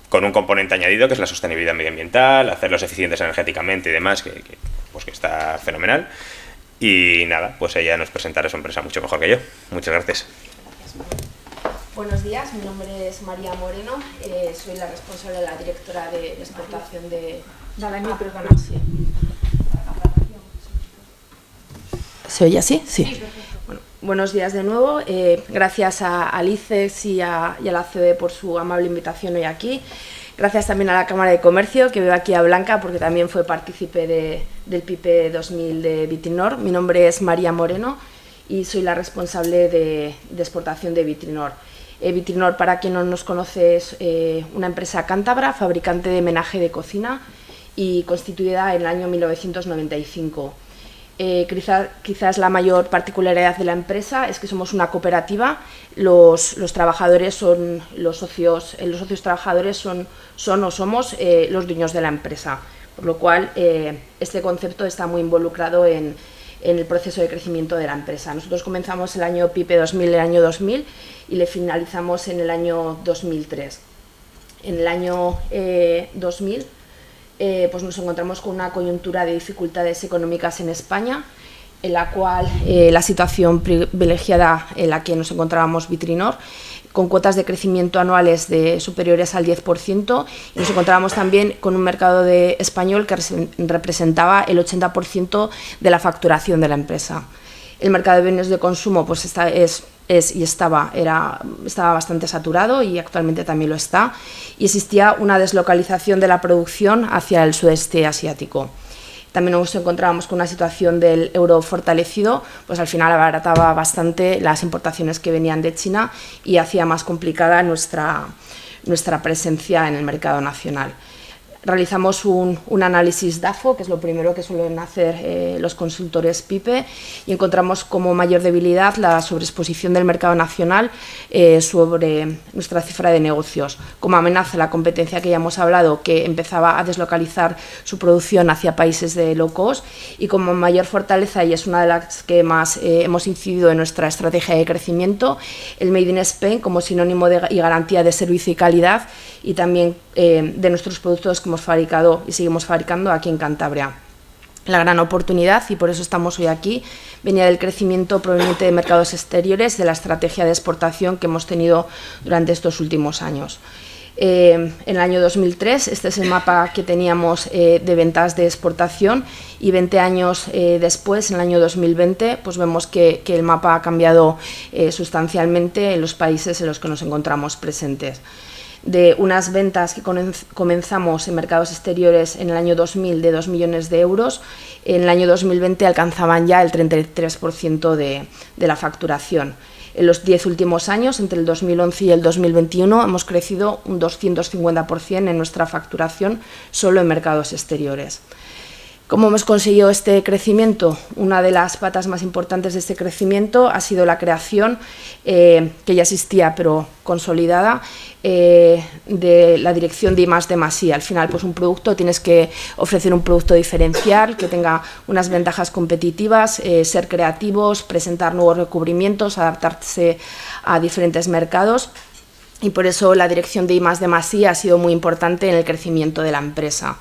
con un componente añadido que es la sostenibilidad medioambiental, hacerlos eficientes energéticamente y demás, que está fenomenal. Y nada, pues ella nos presentará su empresa mucho mejor que yo. Muchas gracias. Buenos días, mi nombre es María Moreno, soy la responsable, la directora de exportación de... Dale, perdona, sí. ¿Se oye así? Sí. Bueno, buenos días de nuevo, gracias al ICEX y a la COE por su amable invitación hoy aquí. Gracias también a la Cámara de Comercio, que veo aquí a Blanca, porque también fue partícipe del PIPE 2000 de Vitrinor. Mi nombre es María Moreno y soy la responsable de exportación de Vitrinor. Vitrinor, para quien no nos conoce, es una empresa cántabra, fabricante de menaje de cocina y constituida en el año 1995. Quizás la mayor particularidad de la empresa es que somos una cooperativa. Los trabajadores son los socios trabajadores son o somos los dueños de la empresa, por lo cual este concepto está muy involucrado en el proceso de crecimiento de la empresa. Nosotros comenzamos el año PIPE 2000, el año 2000, y le finalizamos en el año 2003. En el año 2000 pues nos encontramos con una coyuntura de dificultades económicas en España, en la cual la situación privilegiada en la que nos encontrábamos Vitrinor, con cuotas de crecimiento anuales superiores al 10%, y nos encontrábamos también con un mercado español que representaba el 80% de la facturación de la empresa. El mercado de bienes de consumo pues estaba bastante saturado, y actualmente también lo está, y existía una deslocalización de la producción hacia el sudeste asiático. También nos encontrábamos con una situación del euro fortalecido, pues al final abarataba bastante las importaciones que venían de China y hacía más complicada nuestra presencia en el mercado nacional. Realizamos un análisis DAFO, que es lo primero que suelen hacer los consultores PIPE, y encontramos como mayor debilidad la sobreexposición del mercado nacional sobre nuestra cifra de negocios. Como amenaza la competencia que ya hemos hablado, que empezaba a deslocalizar su producción hacia países de low cost, y como mayor fortaleza, y es una de las que más hemos incidido en nuestra estrategia de crecimiento, el Made in Spain como sinónimo y garantía de servicio y calidad, y también de nuestros productos que hemos fabricado y seguimos fabricando aquí en Cantabria. La gran oportunidad, y por eso estamos hoy aquí, venía del crecimiento proveniente de mercados exteriores, de la estrategia de exportación que hemos tenido durante estos últimos años. En el año 2003, este es el mapa que teníamos de ventas de exportación, y 20 años después, en el año 2020, pues vemos que el mapa ha cambiado sustancialmente en los países en los que nos encontramos presentes. De unas ventas que comenzamos en mercados exteriores en el año 2000 de 2 millones de euros, en el año 2020 alcanzaban ya el 33% de la facturación. En los 10 últimos años, entre el 2011 y el 2021, hemos crecido un 250% en nuestra facturación solo en mercados exteriores. ¿Cómo hemos conseguido este crecimiento? Una de las patas más importantes de este crecimiento ha sido la creación, que ya existía pero consolidada, de la dirección de I+D+I. Al final, pues un producto, tienes que ofrecer un producto diferencial, que tenga unas ventajas competitivas, ser creativos, presentar nuevos recubrimientos, adaptarse a diferentes mercados. Y por eso la dirección de I+D+I ha sido muy importante en el crecimiento de la empresa.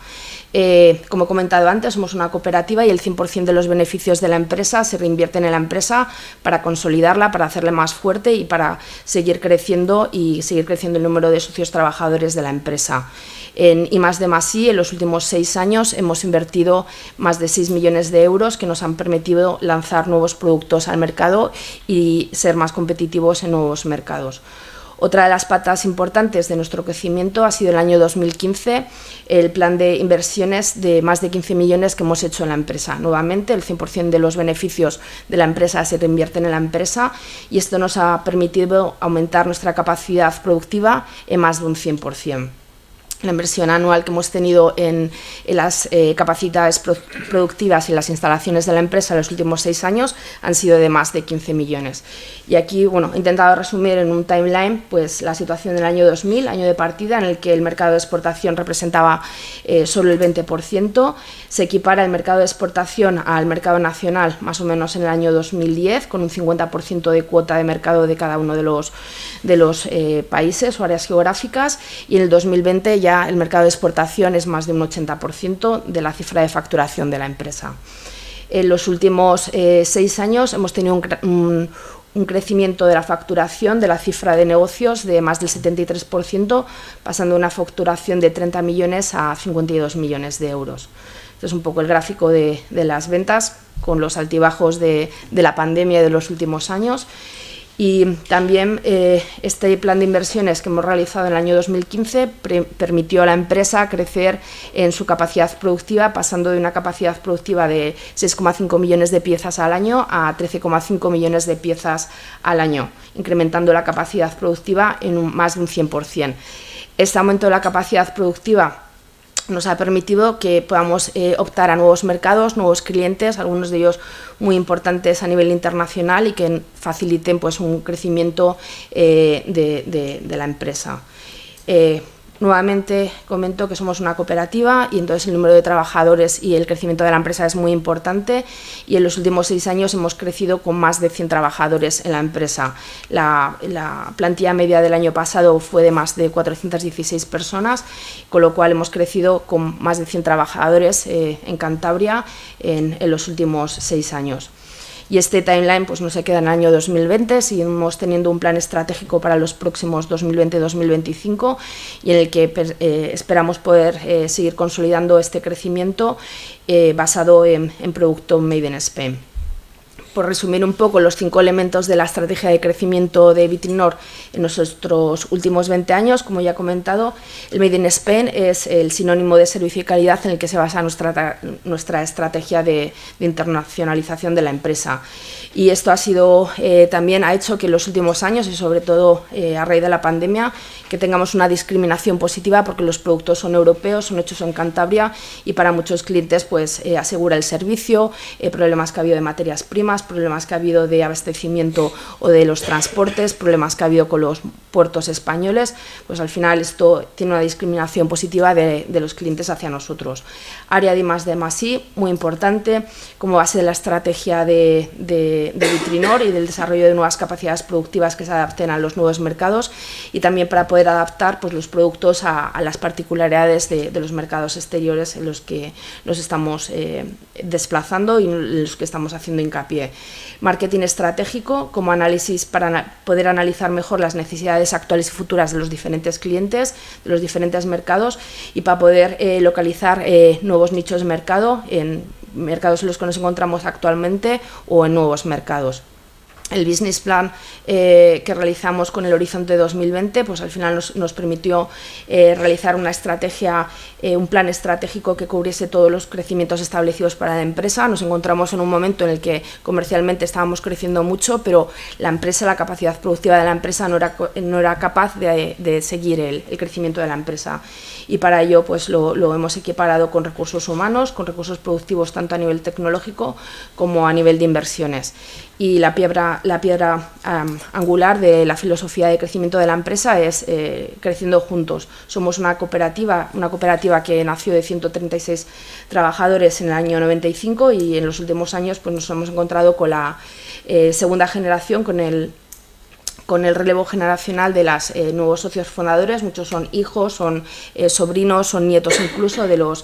Como he comentado antes, somos una cooperativa y el 100% de los beneficios de la empresa se reinvierten en la empresa para consolidarla, para hacerla más fuerte y para seguir creciendo el número de socios trabajadores de la empresa. En I+D+I, en los últimos 6 años, hemos invertido más de 6 millones de euros que nos han permitido lanzar nuevos productos al mercado y ser más competitivos en nuevos mercados. Otra de las patas importantes de nuestro crecimiento ha sido el año 2015, el plan de inversiones de más de 15 millones que hemos hecho en la empresa. Nuevamente, el 100% de los beneficios de la empresa se reinvierten en la empresa, y esto nos ha permitido aumentar nuestra capacidad productiva en más de un 100%. La inversión anual que hemos tenido en las capacidades productivas y las instalaciones de la empresa en los últimos 6 años han sido de más de 15 millones. Y aquí, bueno, he intentado resumir en un timeline pues la situación del año 2000, año de partida, en el que el mercado de exportación representaba solo el 20%. Se equipara el mercado de exportación al mercado nacional más o menos en el año 2010, con un 50% de cuota de mercado de cada uno de los países o áreas geográficas, y en el 2020 ya el mercado de exportación es más de un 80% de la cifra de facturación de la empresa. En los últimos 6 años hemos tenido un crecimiento de la facturación, de la cifra de negocios, de más del 73%, pasando de una facturación de 30 millones a 52 millones de euros. Este es un poco el gráfico de las ventas, con los altibajos de la pandemia de los últimos años. Y también este plan de inversiones que hemos realizado en el año 2015 permitió a la empresa crecer en su capacidad productiva, pasando de una capacidad productiva de 6,5 millones de piezas al año a 13,5 millones de piezas al año, incrementando la capacidad productiva en más de un 100%. Este aumento de la capacidad productiva nos ha permitido que podamos optar a nuevos mercados, nuevos clientes, algunos de ellos muy importantes a nivel internacional y que faciliten pues, un crecimiento de la empresa. Nuevamente comento que somos una cooperativa y entonces el número de trabajadores y el crecimiento de la empresa es muy importante, y en los últimos 6 años hemos crecido con más de 100 trabajadores en la empresa. La plantilla media del año pasado fue de más de 416 personas, con lo cual hemos crecido con más de 100 trabajadores en Cantabria en los últimos 6 años. Y este timeline pues, no se queda en el año 2020, seguimos teniendo un plan estratégico para los próximos 2020-2025 y en el que esperamos poder seguir consolidando este crecimiento basado en producto Made in Spain. Por resumir un poco los 5 elementos de la estrategia de crecimiento de Vitrinor en nuestros últimos 20 años, como ya he comentado, el Made in Spain es el sinónimo de servicio y calidad en el que se basa nuestra estrategia de internacionalización de la empresa. Y esto también ha hecho que en los últimos años, y sobre todo a raíz de la pandemia, que tengamos una discriminación positiva porque los productos son europeos, son hechos en Cantabria y para muchos clientes pues, asegura el servicio, problemas que ha habido de materias primas, problemas que ha habido de abastecimiento o de los transportes, problemas que ha habido con los puertos españoles, pues al final esto tiene una discriminación positiva de los clientes hacia nosotros. Área de I+D+I, muy importante, como base de la estrategia de Vitrinor y del desarrollo de nuevas capacidades productivas que se adapten a los nuevos mercados y también para poder adaptar pues, los productos a las particularidades de los mercados exteriores en los que nos estamos desplazando y en los que estamos haciendo hincapié. Marketing estratégico como análisis para poder analizar mejor las necesidades actuales y futuras de los diferentes clientes, de los diferentes mercados y para poder localizar nuevos nichos de mercado en mercados en los que nos encontramos actualmente o en nuevos mercados. El business plan que realizamos con el Horizonte 2020 pues al final nos permitió realizar una estrategia, un plan estratégico que cubriese todos los crecimientos establecidos para la empresa. Nos encontramos en un momento en el que comercialmente estábamos creciendo mucho, pero la capacidad productiva de la empresa no era capaz de seguir el crecimiento de la empresa. Y para ello pues lo hemos equiparado con recursos humanos, con recursos productivos tanto a nivel tecnológico como a nivel de inversiones. Y la piedra angular de la filosofía de crecimiento de la empresa es creciendo juntos. Somos una cooperativa que nació de 136 trabajadores en el año 95 y en los últimos años pues, nos hemos encontrado con la segunda generación, con el relevo generacional de los nuevos socios fundadores. Muchos son hijos, son sobrinos, son nietos incluso de los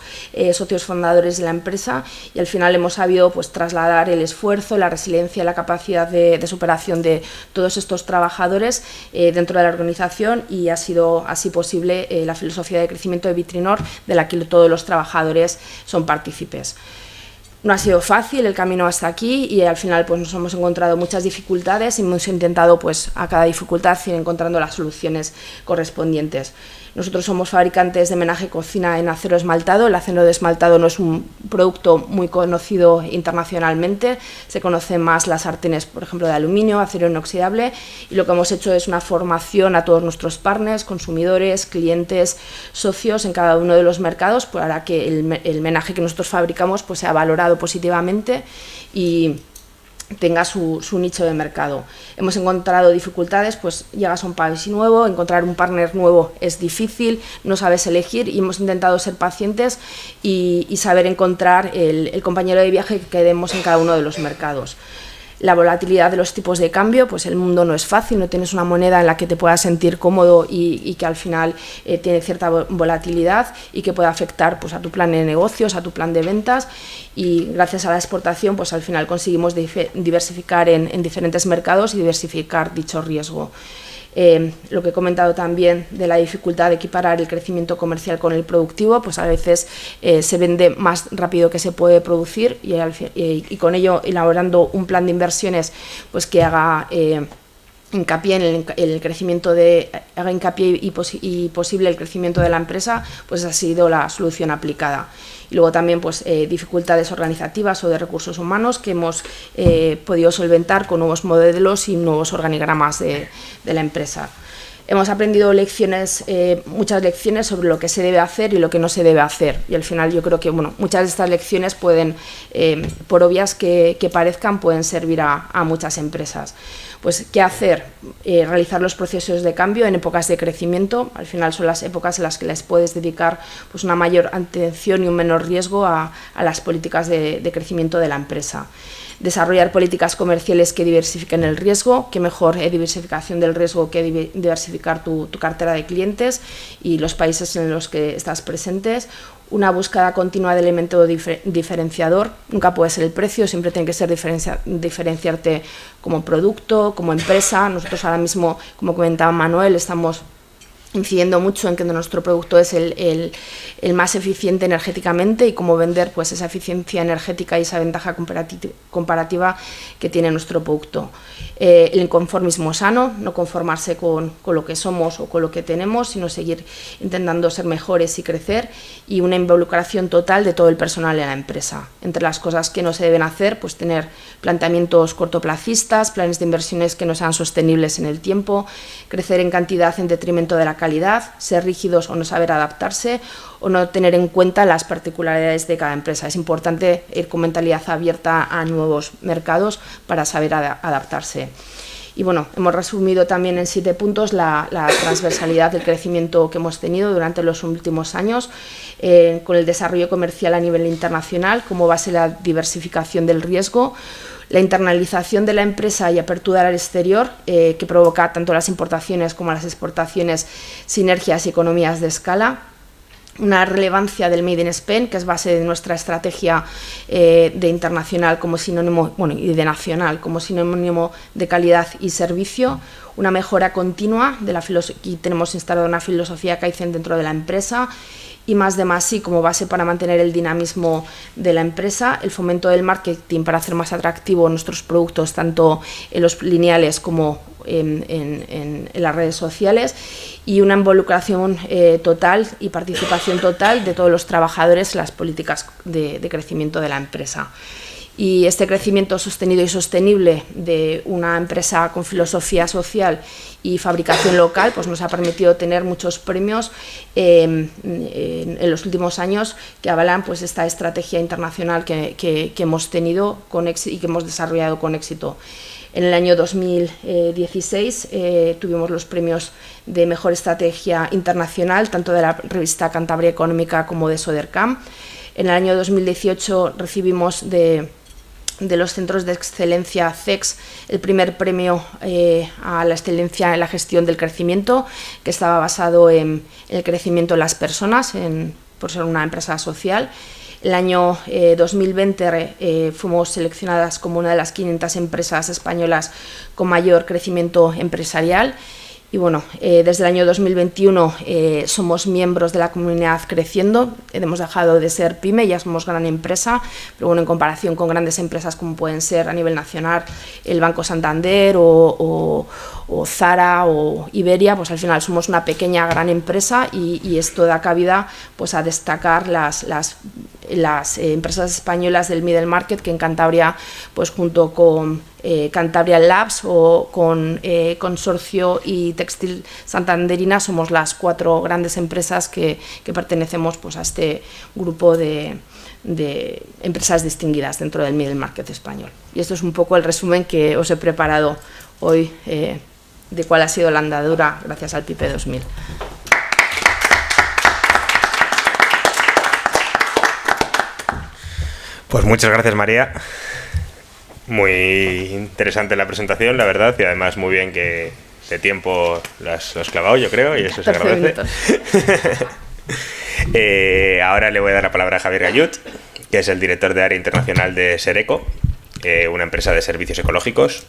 socios fundadores de la empresa y al final hemos sabido pues, trasladar el esfuerzo, la resiliencia, la capacidad de superación de todos estos trabajadores dentro de la organización y ha sido así posible la filosofía de crecimiento de Vitrinor de la que todos los trabajadores son partícipes. No ha sido fácil el camino hasta aquí y al final pues, nos hemos encontrado muchas dificultades y hemos intentado pues, a cada dificultad ir encontrando las soluciones correspondientes. Nosotros somos fabricantes de menaje cocina en acero esmaltado. El acero esmaltado no es un producto muy conocido internacionalmente, se conocen más las sartenes, por ejemplo, de aluminio, acero inoxidable, y lo que hemos hecho es una formación a todos nuestros partners, consumidores, clientes, socios en cada uno de los mercados para que el menaje que nosotros fabricamos pues, sea valorado positivamente y tenga su nicho de mercado. Hemos encontrado dificultades, pues llegas a un país nuevo, encontrar un partner nuevo es difícil, no sabes elegir y hemos intentado ser pacientes y saber encontrar el compañero de viaje que queremos en cada uno de los mercados. La volatilidad de los tipos de cambio, pues el mundo no es fácil, no tienes una moneda en la que te puedas sentir cómodo y que al final tiene cierta volatilidad y que puede afectar pues, a tu plan de negocios, a tu plan de ventas, y gracias a la exportación pues al final conseguimos diversificar en diferentes mercados y diversificar dicho riesgo. Lo que he comentado también de la dificultad de equiparar el crecimiento comercial con el productivo, pues a veces se vende más rápido que se puede producir y con ello elaborando un plan de inversiones pues que haga hincapié en el crecimiento haga hincapié y posible el crecimiento de la empresa, pues ha sido la solución aplicada. Y luego también pues, dificultades organizativas o de recursos humanos que hemos podido solventar con nuevos modelos y nuevos organigramas de la empresa. Hemos aprendido muchas lecciones sobre lo que se debe hacer y lo que no se debe hacer. Y al final yo creo que muchas de estas lecciones pueden, por obvias que parezcan, pueden servir a muchas empresas. Pues, ¿qué hacer? Realizar los procesos de cambio en épocas de crecimiento. Al final son las épocas en las que les puedes dedicar pues, una mayor atención y un menor riesgo a las políticas de crecimiento de la empresa. Desarrollar políticas comerciales que diversifiquen el riesgo, que mejor diversificación del riesgo que diversificar tu cartera de clientes y los países en los que estás presentes. Una búsqueda continua de elemento diferenciador, nunca puede ser el precio, siempre tiene que ser diferenciarte como producto, como empresa. Nosotros ahora mismo, como comentaba Manuel, estamos incidiendo mucho en que nuestro producto es el más eficiente energéticamente y cómo vender pues, esa eficiencia energética y esa ventaja comparativa que tiene nuestro producto. El inconformismo sano, no conformarse con lo que somos o con lo que tenemos, sino seguir intentando ser mejores y crecer, y una involucración total de todo el personal en la empresa. Entre las cosas que no se deben hacer, pues tener planteamientos cortoplacistas, planes de inversiones que no sean sostenibles en el tiempo, crecer en cantidad en detrimento de la calidad, ser rígidos o no saber adaptarse, o no tener en cuenta las particularidades de cada empresa. Es importante ir con mentalidad abierta a nuevos mercados para saber adaptarse. Y bueno, hemos resumido también en 7 puntos la transversalidad del crecimiento que hemos tenido durante los últimos años, con el desarrollo comercial a nivel internacional como base la diversificación del riesgo, la internalización de la empresa y apertura al exterior, que provoca tanto las importaciones como las exportaciones, sinergias y economías de escala. Una relevancia del Made in Spain, que es base de nuestra estrategia de internacional como sinónimo, y de nacional como sinónimo de calidad y servicio. Una mejora continua de la filosofía, y tenemos instalada una filosofía Kaizen dentro de la empresa, y más de más sí como base para mantener el dinamismo de la empresa, el fomento del marketing para hacer más atractivos nuestros productos tanto en los lineales como en las redes sociales, y una involucración total y participación total de todos los trabajadores en las políticas de crecimiento de la empresa. Y este crecimiento sostenido y sostenible de una empresa con filosofía social y fabricación local pues nos ha permitido tener muchos premios en los últimos años que avalan pues esta estrategia internacional que hemos tenido y que hemos desarrollado con éxito. En el año 2016 tuvimos los premios de Mejor Estrategia Internacional, tanto de la revista Cantabria Económica como de Sodercam. En el año 2018 recibimos de los Centros de Excelencia CEX el primer premio a la excelencia en la gestión del crecimiento, que estaba basado en el crecimiento de las personas, por ser una empresa social. El año 2020 fuimos seleccionadas como una de las 500 empresas españolas con mayor crecimiento empresarial. Y bueno, desde el año 2021 somos miembros de la comunidad Creciendo. Hemos dejado de ser PYME, ya somos gran empresa, pero bueno, en comparación con grandes empresas como pueden ser a nivel nacional el Banco Santander o Zara o Iberia, pues al final somos una pequeña gran empresa y esto da cabida pues a destacar las empresas españolas del middle market, que en Cantabria, pues junto con Cantabria Labs o con Consorcio y Textil Santanderina, somos las 4 grandes empresas que pertenecemos pues a este grupo de empresas distinguidas dentro del middle market español. Y esto es un poco el resumen que os he preparado hoy de cuál ha sido la andadura gracias al PIPE 2000. Pues muchas gracias, María. muy interesante la presentación, la verdad, y además muy bien que de tiempo lo has clavado, yo creo, y eso se agradece. Ahora le voy a dar la palabra a Javier Gallut, que es el director de área internacional de Sereco, una empresa de servicios ecológicos,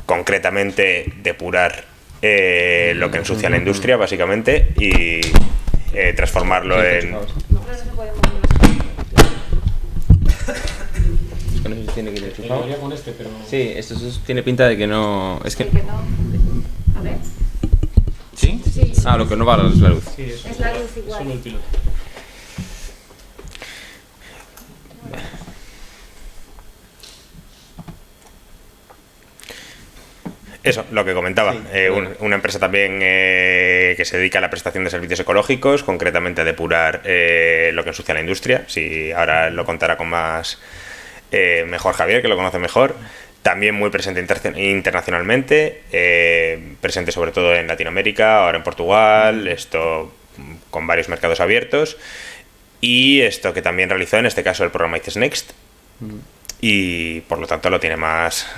concretamente depurar lo que ensucia la industria, básicamente, y transformarlo en... No sé si tiene que ir enchufado. Con este, pero... Sí, esto tiene pinta de que no... Es que... A ver. ¿Sí? Sí. Ah, lo que no va es la luz. Sí, es la luz igual. Solo el piloto. Eso, lo que comentaba. Sí, una empresa también que se dedica a la prestación de servicios ecológicos, concretamente a depurar lo que ensucia la industria. Si ahora lo contará con más... mejor Javier, que lo conoce mejor. También muy presente internacionalmente, presente sobre todo en Latinoamérica, ahora en Portugal, esto con varios mercados abiertos, y esto que también realizó en este caso el programa ICES Next, y por lo tanto lo tiene más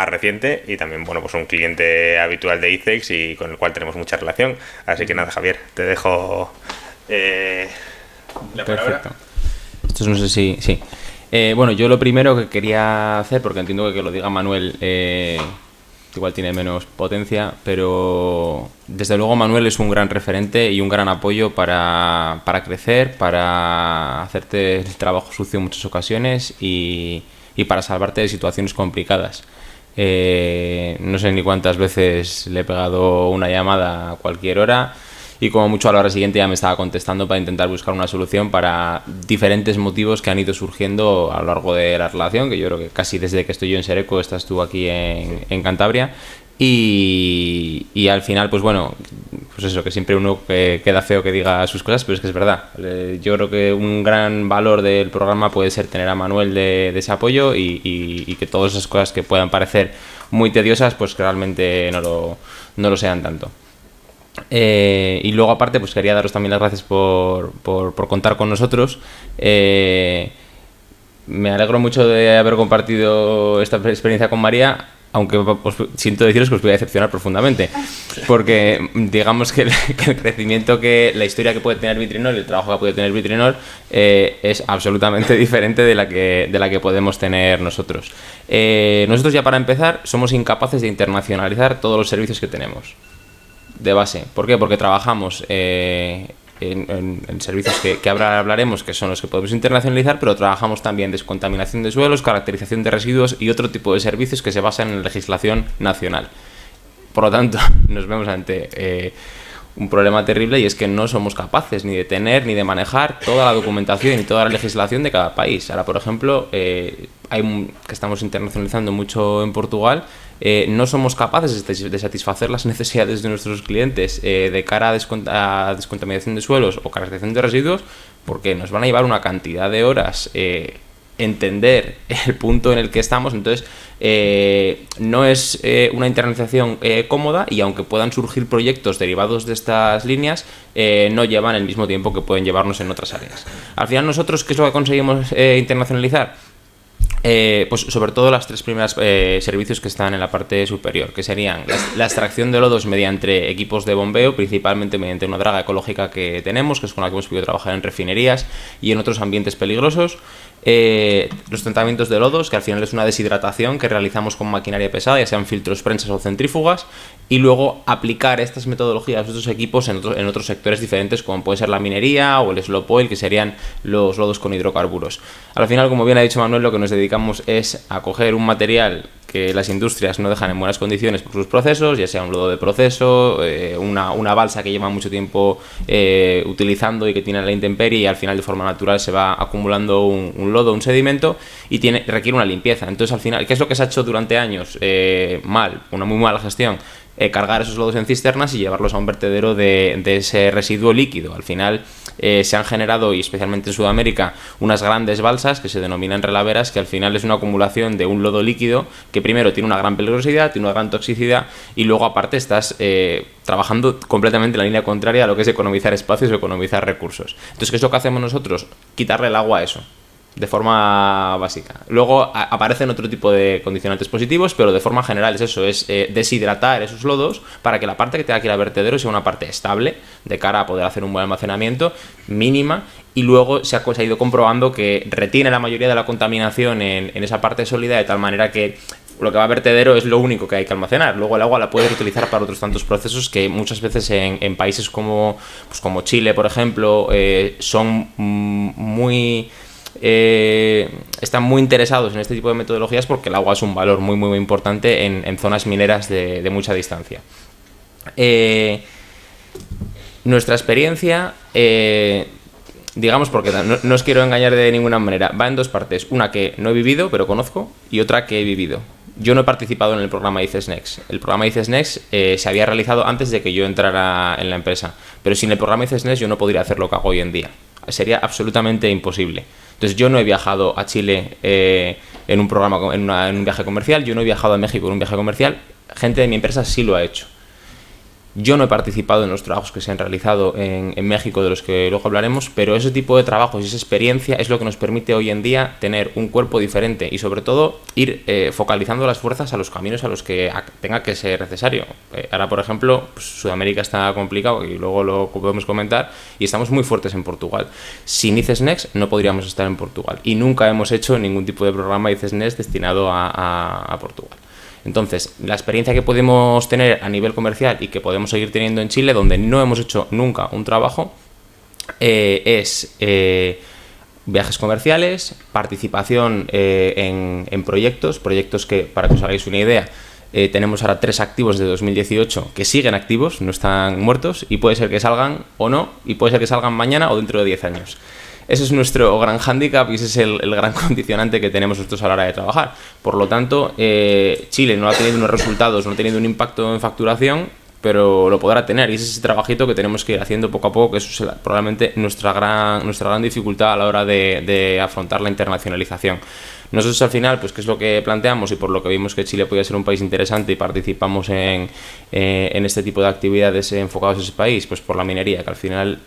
reciente, y también bueno, pues un cliente habitual de ICEX y con el cual tenemos mucha relación. Así que nada, Javier, te dejo la palabra. Perfecto. Esto no sé si... Sí. Bueno, yo lo primero que quería hacer, porque entiendo que lo diga Manuel, igual tiene menos potencia, pero desde luego Manuel es un gran referente y un gran apoyo para crecer, para hacerte el trabajo sucio en muchas ocasiones y para salvarte de situaciones complicadas. No sé ni cuántas veces le he pegado una llamada a cualquier hora, y como mucho a la hora siguiente ya me estaba contestando para intentar buscar una solución para diferentes motivos que han ido surgiendo a lo largo de la relación, que yo creo que casi desde que estoy yo en Sereco estás tú aquí en Cantabria, y al final pues bueno, pues eso, que siempre uno queda feo que diga sus cosas, pero es que es verdad. Yo creo que un gran valor del programa puede ser tener a Manuel de ese apoyo y que todas esas cosas que puedan parecer muy tediosas pues que realmente no lo sean tanto. Y luego aparte pues quería daros también las gracias por contar con nosotros. Me alegro mucho de haber compartido esta experiencia con María, aunque os siento deciros que os voy a decepcionar profundamente, porque digamos que el crecimiento, la historia que puede tener Vitrinol, el trabajo que puede tener Vitrinol es absolutamente diferente de la que podemos tener nosotros. Nosotros, ya para empezar, somos incapaces de internacionalizar todos los servicios que tenemos de base. ¿Por qué? Porque trabajamos en servicios que ahora hablaremos, que son los que podemos internacionalizar, pero trabajamos también descontaminación de suelos, caracterización de residuos y otro tipo de servicios que se basan en legislación nacional. Por lo tanto, nos vemos ante un problema terrible, y es que no somos capaces ni de tener ni de manejar toda la documentación y toda la legislación de cada país. Ahora, por ejemplo, que estamos internacionalizando mucho en Portugal, no somos capaces de satisfacer las necesidades de nuestros clientes de cara a descontaminación de suelos o caracterización de residuos, porque nos van a llevar una cantidad de horas entender el punto en el que estamos. Entonces no es una internalización cómoda, y aunque puedan surgir proyectos derivados de estas líneas, no llevan el mismo tiempo que pueden llevarnos en otras áreas. Al final, nosotros, ¿qué es lo que conseguimos internacionalizar? Pues sobre todo las tres primeras servicios que están en la parte superior, que serían la extracción de lodos mediante equipos de bombeo, principalmente mediante una draga ecológica que tenemos, que es con la que hemos podido trabajar en refinerías y en otros ambientes peligrosos. Los tratamientos de lodos, que al final es una deshidratación que realizamos con maquinaria pesada, ya sean filtros, prensas o centrífugas, y luego aplicar estas metodologías, estos equipos en otros sectores diferentes, como puede ser la minería o el slope oil, que serían los lodos con hidrocarburos. Al final, como bien ha dicho Manuel, lo que nos dedicamos es a coger un material que las industrias no dejan en buenas condiciones por sus procesos, ya sea un lodo de proceso, una balsa que lleva mucho tiempo utilizando y que tiene la intemperie, y al final de forma natural se va acumulando un lodo, un sedimento, y requiere una limpieza. Entonces, al final, ¿qué es lo que se ha hecho durante años? Una muy mala gestión. Cargar esos lodos en cisternas y llevarlos a un vertedero de ese residuo líquido. Al final se han generado, y especialmente en Sudamérica, unas grandes balsas que se denominan relaveras, que al final es una acumulación de un lodo líquido que primero tiene una gran peligrosidad, tiene una gran toxicidad, y luego aparte estás trabajando completamente en la línea contraria a lo que es economizar espacios o economizar recursos. Entonces, ¿qué es lo que hacemos nosotros? Quitarle el agua a eso. de forma básica. Luego aparecen otro tipo de condicionantes positivos, pero de forma general es eso, es deshidratar esos lodos para que la parte que tenga que ir al vertedero sea una parte estable de cara a poder hacer un buen almacenamiento, mínima, y luego se ha ido comprobando que retiene la mayoría de la contaminación en esa parte sólida, de tal manera que lo que va a vertedero es lo único que hay que almacenar. Luego el agua la puedes utilizar para otros tantos procesos que muchas veces en países como Chile, por ejemplo, son muy... están muy interesados en este tipo de metodologías porque el agua es un valor muy muy importante en zonas mineras de mucha distancia. Nuestra experiencia, digamos, porque no os quiero engañar de ninguna manera, va en dos partes: una que no he vivido pero conozco y otra que he vivido. Yo no he participado en el programa ICES Next. El programa ICES Next se había realizado antes de que yo entrara en la empresa, pero sin el programa ICES Next yo no podría hacer lo que hago hoy en día. Sería absolutamente imposible. Entonces yo no he viajado a Chile en un viaje comercial, yo no he viajado a México en un viaje comercial, gente de mi empresa sí lo ha hecho. Yo no he participado en los trabajos que se han realizado en México, de los que luego hablaremos, pero ese tipo de trabajos y esa experiencia es lo que nos permite hoy en día tener un cuerpo diferente y sobre todo ir focalizando las fuerzas a los caminos a los que tenga que ser necesario. Ahora, por ejemplo, pues Sudamérica está complicado y luego lo podemos comentar, y estamos muy fuertes en Portugal. Sin ICES Next no podríamos estar en Portugal y nunca hemos hecho ningún tipo de programa ICES Next destinado a Portugal. Entonces, la experiencia que podemos tener a nivel comercial y que podemos seguir teniendo en Chile, donde no hemos hecho nunca un trabajo, es viajes comerciales, participación en proyectos que, para que os hagáis una idea, tenemos ahora 3 activos de 2018 que siguen activos, no están muertos, y puede ser que salgan o no, y puede ser que salgan mañana o dentro de 10 años. Ese es nuestro gran hándicap y ese es el gran condicionante que tenemos nosotros a la hora de trabajar. Por lo tanto, Chile no ha tenido unos resultados, no ha tenido un impacto en facturación, pero lo podrá tener, y ese es ese trabajito que tenemos que ir haciendo poco a poco, que eso es probablemente nuestra gran dificultad a la hora de afrontar la internacionalización. Nosotros al final, pues qué es lo que planteamos, y por lo que vimos que Chile podía ser un país interesante y participamos en este tipo de actividades enfocados a ese país, pues por la minería, que al final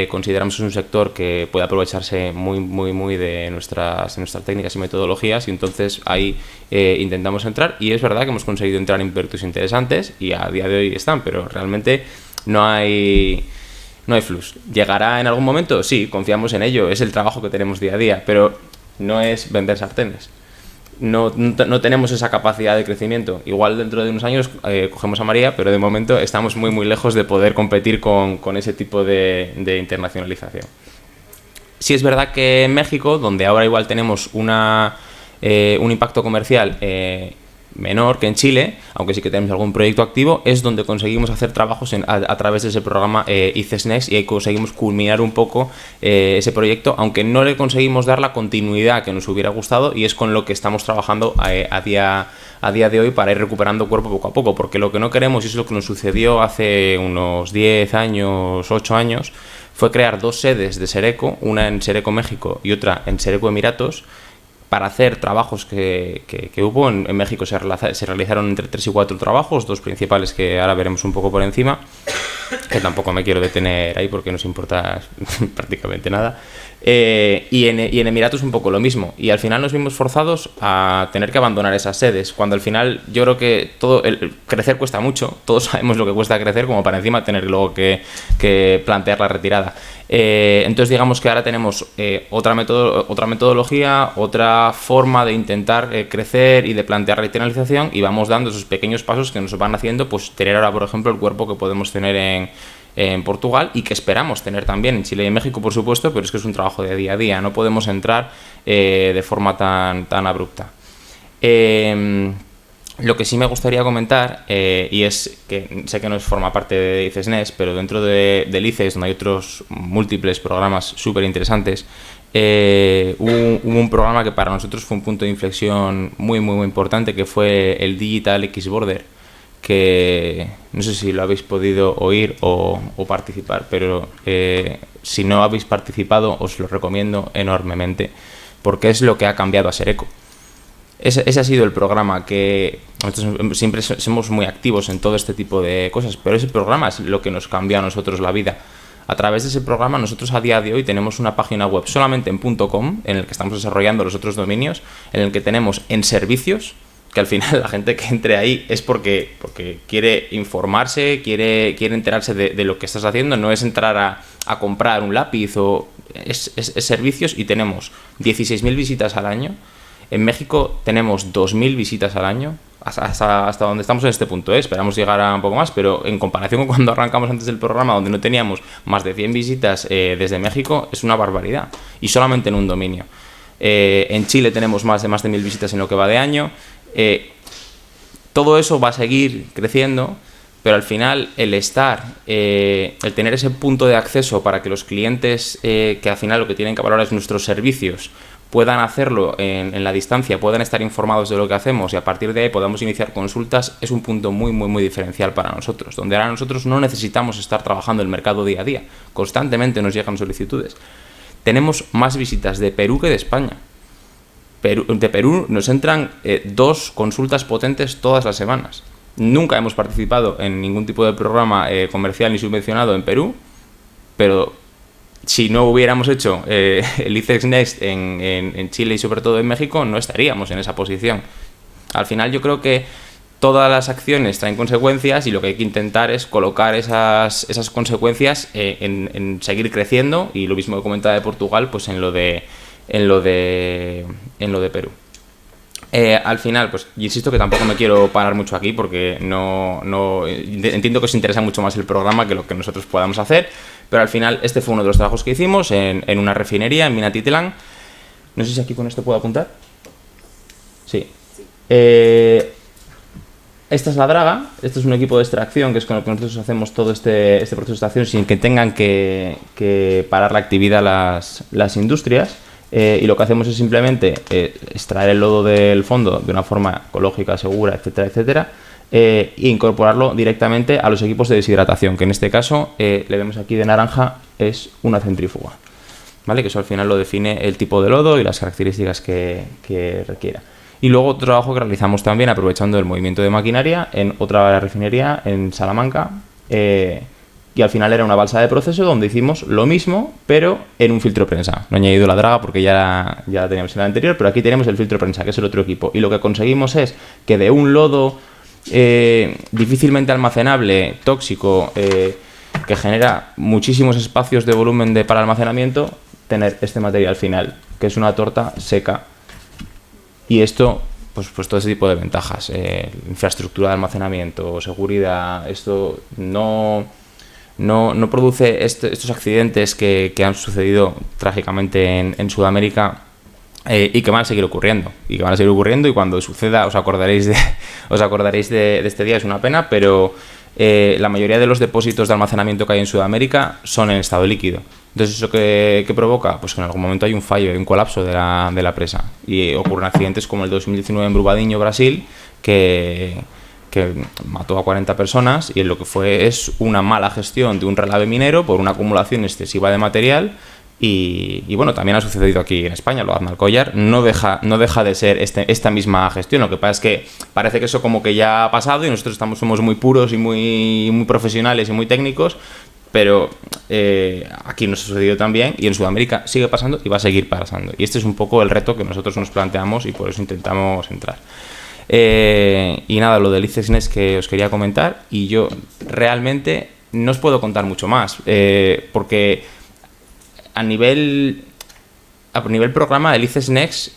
consideramos que es un sector que puede aprovecharse muy de nuestras técnicas y metodologías, y entonces ahí intentamos entrar, y es verdad que hemos conseguido entrar en proyectos interesantes y a día de hoy están, pero realmente no hay flux. ¿Llegará en algún momento? Sí, confiamos en ello, es el trabajo que tenemos día a día, pero no es vender sartenes. No tenemos esa capacidad de crecimiento. Igual dentro de unos años cogemos a María, pero de momento estamos muy lejos de poder competir con ese tipo de internacionalización. Sí es verdad que en México, donde ahora igual tenemos un impacto comercial menor que en Chile, aunque sí que tenemos algún proyecto activo, es donde conseguimos hacer trabajos a través de ese programa ICES Next, y ahí conseguimos culminar un poco ese proyecto, aunque no le conseguimos dar la continuidad que nos hubiera gustado, y es con lo que estamos trabajando a día de hoy para ir recuperando cuerpo poco a poco, porque lo que no queremos, y es lo que nos sucedió hace unos 10 años, 8 años, fue crear 2 sedes de Sereco, una en Sereco México y otra en Sereco Emiratos, para hacer trabajos que hubo. En México se realizaron entre 3 y 4 trabajos, 2 principales que ahora veremos un poco por encima, que tampoco me quiero detener ahí porque nos importa prácticamente nada. Y en Emiratos un poco lo mismo, y al final nos vimos forzados a tener que abandonar esas sedes, cuando al final yo creo que crecer cuesta mucho, todos sabemos lo que cuesta crecer, como para encima tener luego que plantear la retirada. Entonces digamos que ahora tenemos otra metodología, otra forma de intentar crecer y de plantear la internacionalización, y vamos dando esos pequeños pasos que nos van haciendo pues tener ahora, por ejemplo, el cuerpo que podemos tener en Portugal, y que esperamos tener también en Chile y en México, por supuesto, pero es que es un trabajo de día a día, no podemos entrar de forma tan abrupta. Lo que sí me gustaría comentar, y es que sé que no forma parte de ICES Next, pero dentro del ICES, donde hay otros múltiples programas súper interesantes, hubo un programa que para nosotros fue un punto de inflexión muy importante, que fue el Digital X Border, que no sé si lo habéis podido oír o participar, pero si no habéis participado os lo recomiendo enormemente, porque es lo que ha cambiado a Sereco. Ese ha sido el programa que nosotros siempre somos muy activos en todo este tipo de cosas, pero ese programa es lo que nos cambió a nosotros la vida. A través de ese programa nosotros a día de hoy tenemos una página web solamente en .com, en el que estamos desarrollando los otros dominios, en el que tenemos en servicios, que al final la gente que entre ahí es porque quiere informarse, quiere enterarse de lo que estás haciendo, no es entrar a comprar un lápiz, es servicios, y tenemos 16.000 visitas al año. En México tenemos 2.000 visitas al año, hasta donde estamos en este punto. Esperamos llegar a un poco más, pero en comparación con cuando arrancamos antes del programa, donde no teníamos más de 100 visitas desde México, es una barbaridad, y solamente en un dominio. En Chile tenemos más de 1.000 visitas en lo que va de año. Todo eso va a seguir creciendo, pero al final el tener ese punto de acceso para que los clientes, que al final lo que tienen que valorar es nuestros servicios, puedan hacerlo en la distancia, puedan estar informados de lo que hacemos y a partir de ahí podamos iniciar consultas, es un punto muy, muy, muy diferencial para nosotros, donde ahora nosotros no necesitamos estar trabajando el mercado día a día, constantemente nos llegan solicitudes. Tenemos más visitas de Perú que de España. De Perú nos entran 2 consultas potentes todas las semanas. Nunca hemos participado en ningún tipo de programa comercial ni subvencionado en Perú, pero si no hubiéramos hecho el ICEX Next en Chile y sobre todo en México, no estaríamos en esa posición. Al final yo creo que todas las acciones traen consecuencias y lo que hay que intentar es colocar esas consecuencias en seguir creciendo, y lo mismo que comentaba de Portugal, pues en lo de Perú. Al final, pues yo insisto que tampoco me quiero parar mucho aquí porque no entiendo que os interesa mucho más el programa que lo que nosotros podamos hacer, pero al final este fue uno de los trabajos que hicimos en una refinería en Minatitlán. No sé si aquí con esto puedo apuntar. Sí. Esta es la draga, este es un equipo de extracción que es con el que nosotros hacemos todo este proceso de extracción sin que tengan que parar la actividad las industrias. Y lo que hacemos es simplemente extraer el lodo del fondo de una forma ecológica, segura, etcétera, etcétera, e incorporarlo directamente a los equipos de deshidratación, que en este caso, le vemos aquí de naranja, es una centrífuga, ¿vale? Que eso al final lo define el tipo de lodo y las características que requiera. Y luego otro trabajo que realizamos también aprovechando el movimiento de maquinaria en otra refinería en Salamanca, y al final era una balsa de proceso donde hicimos lo mismo, pero en un filtro prensa. No he añadido la draga porque ya la teníamos en la anterior, pero aquí tenemos el filtro prensa, que es el otro equipo. Y lo que conseguimos es que de un lodo difícilmente almacenable, tóxico, que genera muchísimos espacios de volumen para almacenamiento, tener este material final, que es una torta seca. Y esto, pues todo ese tipo de ventajas, infraestructura de almacenamiento, seguridad, esto no produce estos accidentes que han sucedido trágicamente en Sudamérica y que van a seguir ocurriendo. Y cuando suceda os acordaréis de este día. Es una pena, pero la mayoría de los depósitos de almacenamiento que hay en Sudamérica son en estado líquido. Entonces, ¿eso qué provoca? Pues que en algún momento hay un fallo, hay un colapso de la presa. Y ocurren accidentes como el 2019 en Brumadinho, Brasil, que mató a 40 personas, y en lo que es una mala gestión de un relave minero por una acumulación excesiva de material. Y bueno, también ha sucedido aquí en España, lo de Aznalcóllar, no deja de ser esta misma gestión. Lo que pasa es que parece que eso como que ya ha pasado y nosotros somos muy puros y muy profesionales y muy técnicos, pero aquí nos ha sucedido también, y en Sudamérica sigue pasando y va a seguir pasando. Y este es un poco el reto que nosotros nos planteamos y por eso intentamos entrar. Y nada, lo del ICEX Next que os quería comentar, y yo realmente no os puedo contar mucho más, porque a nivel programa el ICEX Next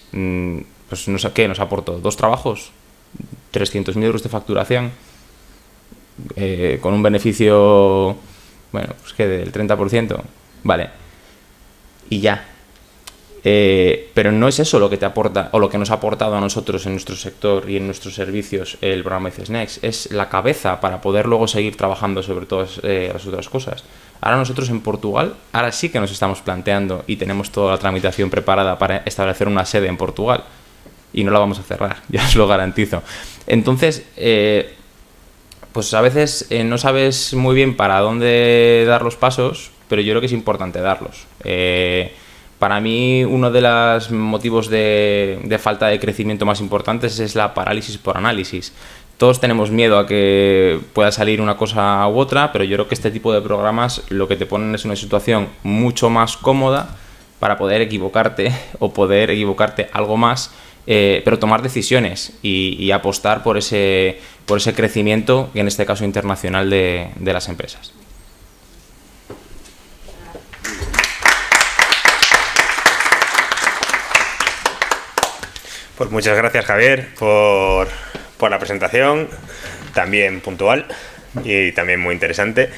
pues nos aportó 2 trabajos, 300.000 euros de facturación, con un beneficio, bueno, pues que del 30%, vale, y ya. Pero no es eso lo que te aporta o lo que nos ha aportado a nosotros en nuestro sector y en nuestros servicios el programa ICEX Next. Es la cabeza para poder luego seguir trabajando sobre todas las otras cosas. Ahora nosotros en Portugal, ahora sí que nos estamos planteando y tenemos toda la tramitación preparada para establecer una sede en Portugal, y no la vamos a cerrar, ya os lo garantizo. Entonces, pues a veces no sabes muy bien para dónde dar los pasos, pero yo creo que es importante darlos. para mí uno de los motivos de falta de crecimiento más importantes es la parálisis por análisis. Todos tenemos miedo a que pueda salir una cosa u otra, pero yo creo que este tipo de programas lo que te ponen es una situación mucho más cómoda para poder equivocarte o poder equivocarte algo más, pero tomar decisiones y apostar por ese crecimiento, en este caso internacional, de las empresas. Pues muchas gracias, Javier, por la presentación, también puntual y también muy interesante.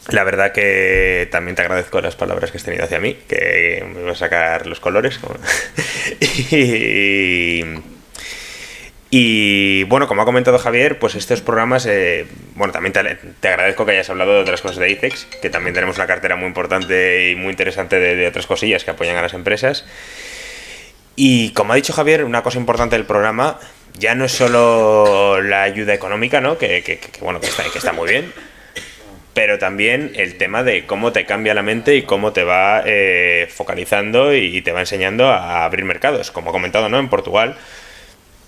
La verdad que también te agradezco las palabras que has tenido hacia mí, que me voy a sacar los colores. Y bueno, como ha comentado Javier, pues estos programas, bueno, también te agradezco que hayas hablado de otras cosas de ICEX, que también tenemos una cartera muy importante y muy interesante de otras cosillas que apoyan a las empresas. Y como ha dicho Javier, una cosa importante del programa ya no es solo la ayuda económica, ¿no? Que bueno, que está muy bien, pero también el tema de cómo te cambia la mente y cómo te va focalizando y te va enseñando a abrir mercados. Como ha comentado, ¿no? En Portugal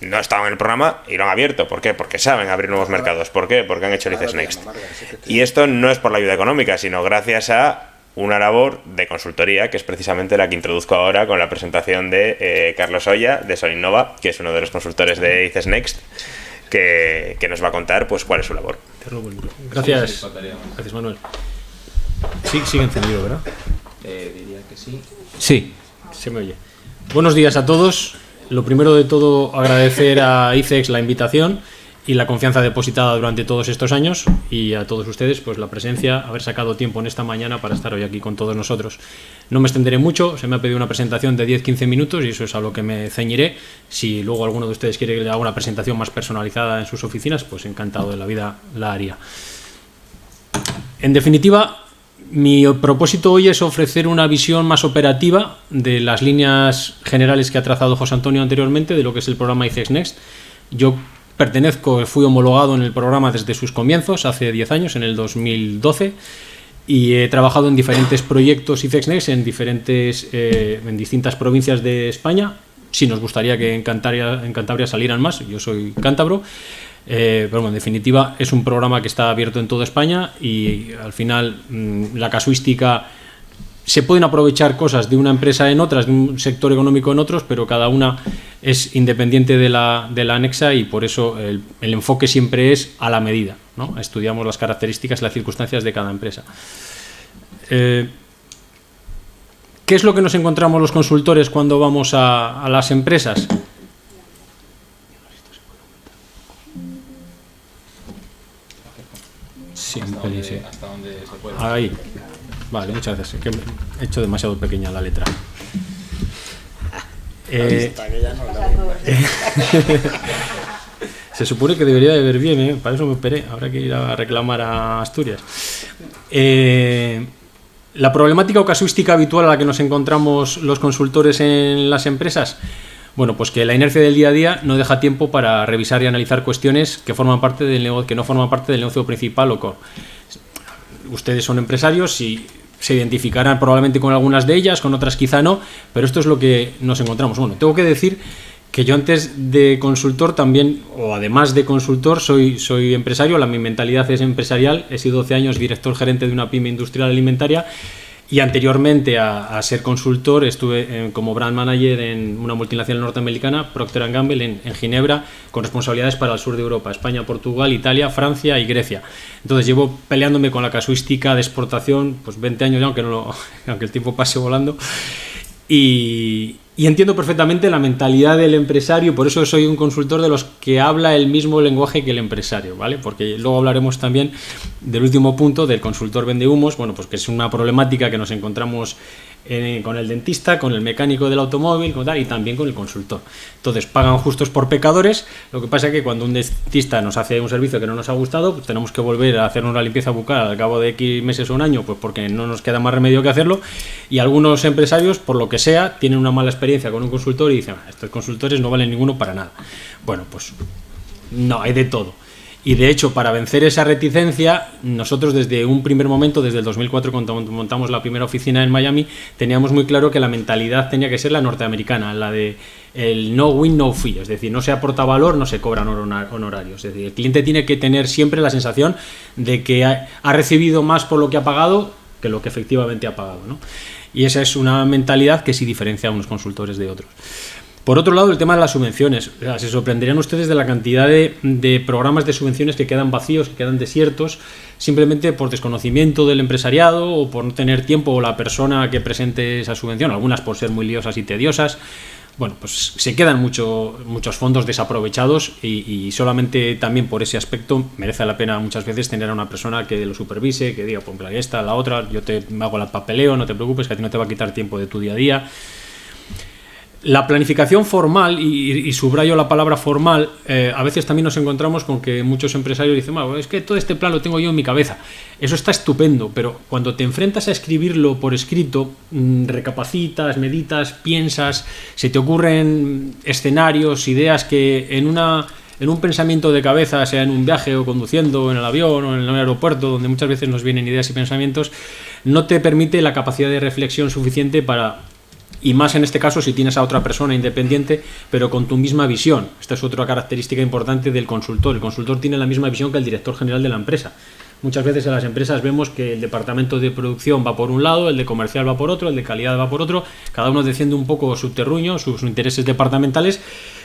no estaban en el programa y lo han abierto. ¿Por qué? Porque saben abrir nuevos mercados. ¿Por qué? Porque han hecho el ICEX Next. Y esto no es por la ayuda económica, sino gracias a una labor de consultoría, que es precisamente la que introduzco ahora con la presentación de Carlos Oya, de Solinnova, que es uno de los consultores de ICEX Next, que nos va a contar pues cuál es su labor. Gracias. Gracias, Manuel. Sí, sigue encendido, ¿verdad? Diría que sí. Sí, se me oye. Buenos días a todos. Lo primero de todo, agradecer a ICEX la invitación y la confianza depositada durante todos estos años, y a todos ustedes pues la presencia, haber sacado tiempo en esta mañana para estar hoy aquí con todos nosotros. No me extenderé mucho, se me ha pedido una presentación de 10-15 minutos y eso es a lo que me ceñiré. Si luego alguno de ustedes quiere que le haga una presentación más personalizada en sus oficinas, pues encantado de la vida la haría. En definitiva, mi propósito hoy es ofrecer una visión más operativa de las líneas generales que ha trazado José Antonio anteriormente de lo que es el programa ICEX Next. Yo fui homologado en el programa desde sus comienzos, hace 10 años, en el 2012, y he trabajado en diferentes proyectos ICEX Next en distintas provincias de España. Si nos gustaría que en Cantabria salieran más, yo soy cántabro, pero bueno, en definitiva es un programa que está abierto en toda España y al final la casuística, se pueden aprovechar cosas de una empresa en otras, de un sector económico en otros, pero cada una es independiente de la anexa y por eso el enfoque siempre es a la medida, ¿no? Estudiamos las características y las circunstancias de cada empresa. ¿Qué es lo que nos encontramos los consultores cuando vamos a las empresas? Sí, hasta donde se puede. Ahí. Vale, muchas gracias. Que he hecho demasiado pequeña la letra. Se supone que debería de ver bien, ¿eh? Para eso me esperé. Habrá que ir a reclamar a Asturias. La problemática o casuística habitual a la que nos encontramos los consultores en las empresas, bueno, pues que la inercia del día a día no deja tiempo para revisar y analizar cuestiones que forman parte del negocio, que no forman parte del negocio principal o core. Ustedes son empresarios y se identificarán probablemente con algunas de ellas, con otras quizá no, pero esto es lo que nos encontramos. Bueno, tengo que decir que yo antes de consultor también, o además de consultor, soy empresario, mi mentalidad es empresarial, he sido 12 años director gerente de una pyme industrial alimentaria y anteriormente a ser consultor estuve como brand manager en una multinacional norteamericana, Procter & Gamble, en Ginebra, con responsabilidades para el sur de Europa, España, Portugal, Italia, Francia y Grecia. Entonces llevo peleándome con la casuística de exportación pues 20 años ya, aunque el tiempo pase volando, y entiendo perfectamente la mentalidad del empresario, por eso soy un consultor de los que habla el mismo lenguaje que el empresario, ¿vale? Porque luego hablaremos también del último punto, del consultor vendehumos, bueno, pues que es una problemática que nos encontramos con el dentista, con el mecánico del automóvil, con tal, y también con el consultor. Entonces, pagan justos por pecadores. Lo que pasa es que cuando un dentista nos hace un servicio que no nos ha gustado, pues tenemos que volver a hacer una limpieza bucal al cabo de X meses o un año, pues porque no nos queda más remedio que hacerlo. Y algunos empresarios, por lo que sea, tienen una mala experiencia con un consultor y dicen, estos consultores no valen ninguno para nada. Bueno, pues no, hay de todo. Y de hecho, para vencer esa reticencia, nosotros desde un primer momento, desde el 2004, cuando montamos la primera oficina en Miami, teníamos muy claro que la mentalidad tenía que ser la norteamericana, la de el no win, no fee, es decir, no se aporta valor, no se cobran honorarios. Es decir, el cliente tiene que tener siempre la sensación de que ha recibido más por lo que ha pagado que lo que efectivamente ha pagado, ¿no? Y esa es una mentalidad que sí diferencia a unos consultores de otros. Por otro lado, el tema de las subvenciones. O sea, se sorprenderían ustedes de la cantidad de programas de subvenciones que quedan vacíos, que quedan desiertos, simplemente por desconocimiento del empresariado o por no tener tiempo o la persona que presente esa subvención, algunas por ser muy liosas y tediosas. Bueno, pues se quedan muchos fondos desaprovechados y solamente también por ese aspecto merece la pena muchas veces tener a una persona que lo supervise, que diga, pues esta, la otra, yo te hago el papeleo, no te preocupes, que a ti no te va a quitar tiempo de tu día a día. La planificación formal, y subrayo la palabra formal, a veces también nos encontramos con que muchos empresarios dicen, bueno, es que todo este plan lo tengo yo en mi cabeza. Eso está estupendo, pero cuando te enfrentas a escribirlo por escrito, recapacitas, meditas, piensas, se te ocurren escenarios, ideas que en un pensamiento de cabeza, sea en un viaje o conduciendo, en el avión o en el aeropuerto, donde muchas veces nos vienen ideas y pensamientos, no te permite la capacidad de reflexión suficiente para... Y más en este caso si tienes a otra persona independiente, pero con tu misma visión. Esta es otra característica importante del consultor. El consultor tiene la misma visión que el director general de la empresa. Muchas veces en las empresas vemos que el departamento de producción va por un lado, el de comercial va por otro, el de calidad va por otro, cada uno defiende un poco su terruño, sus intereses departamentales,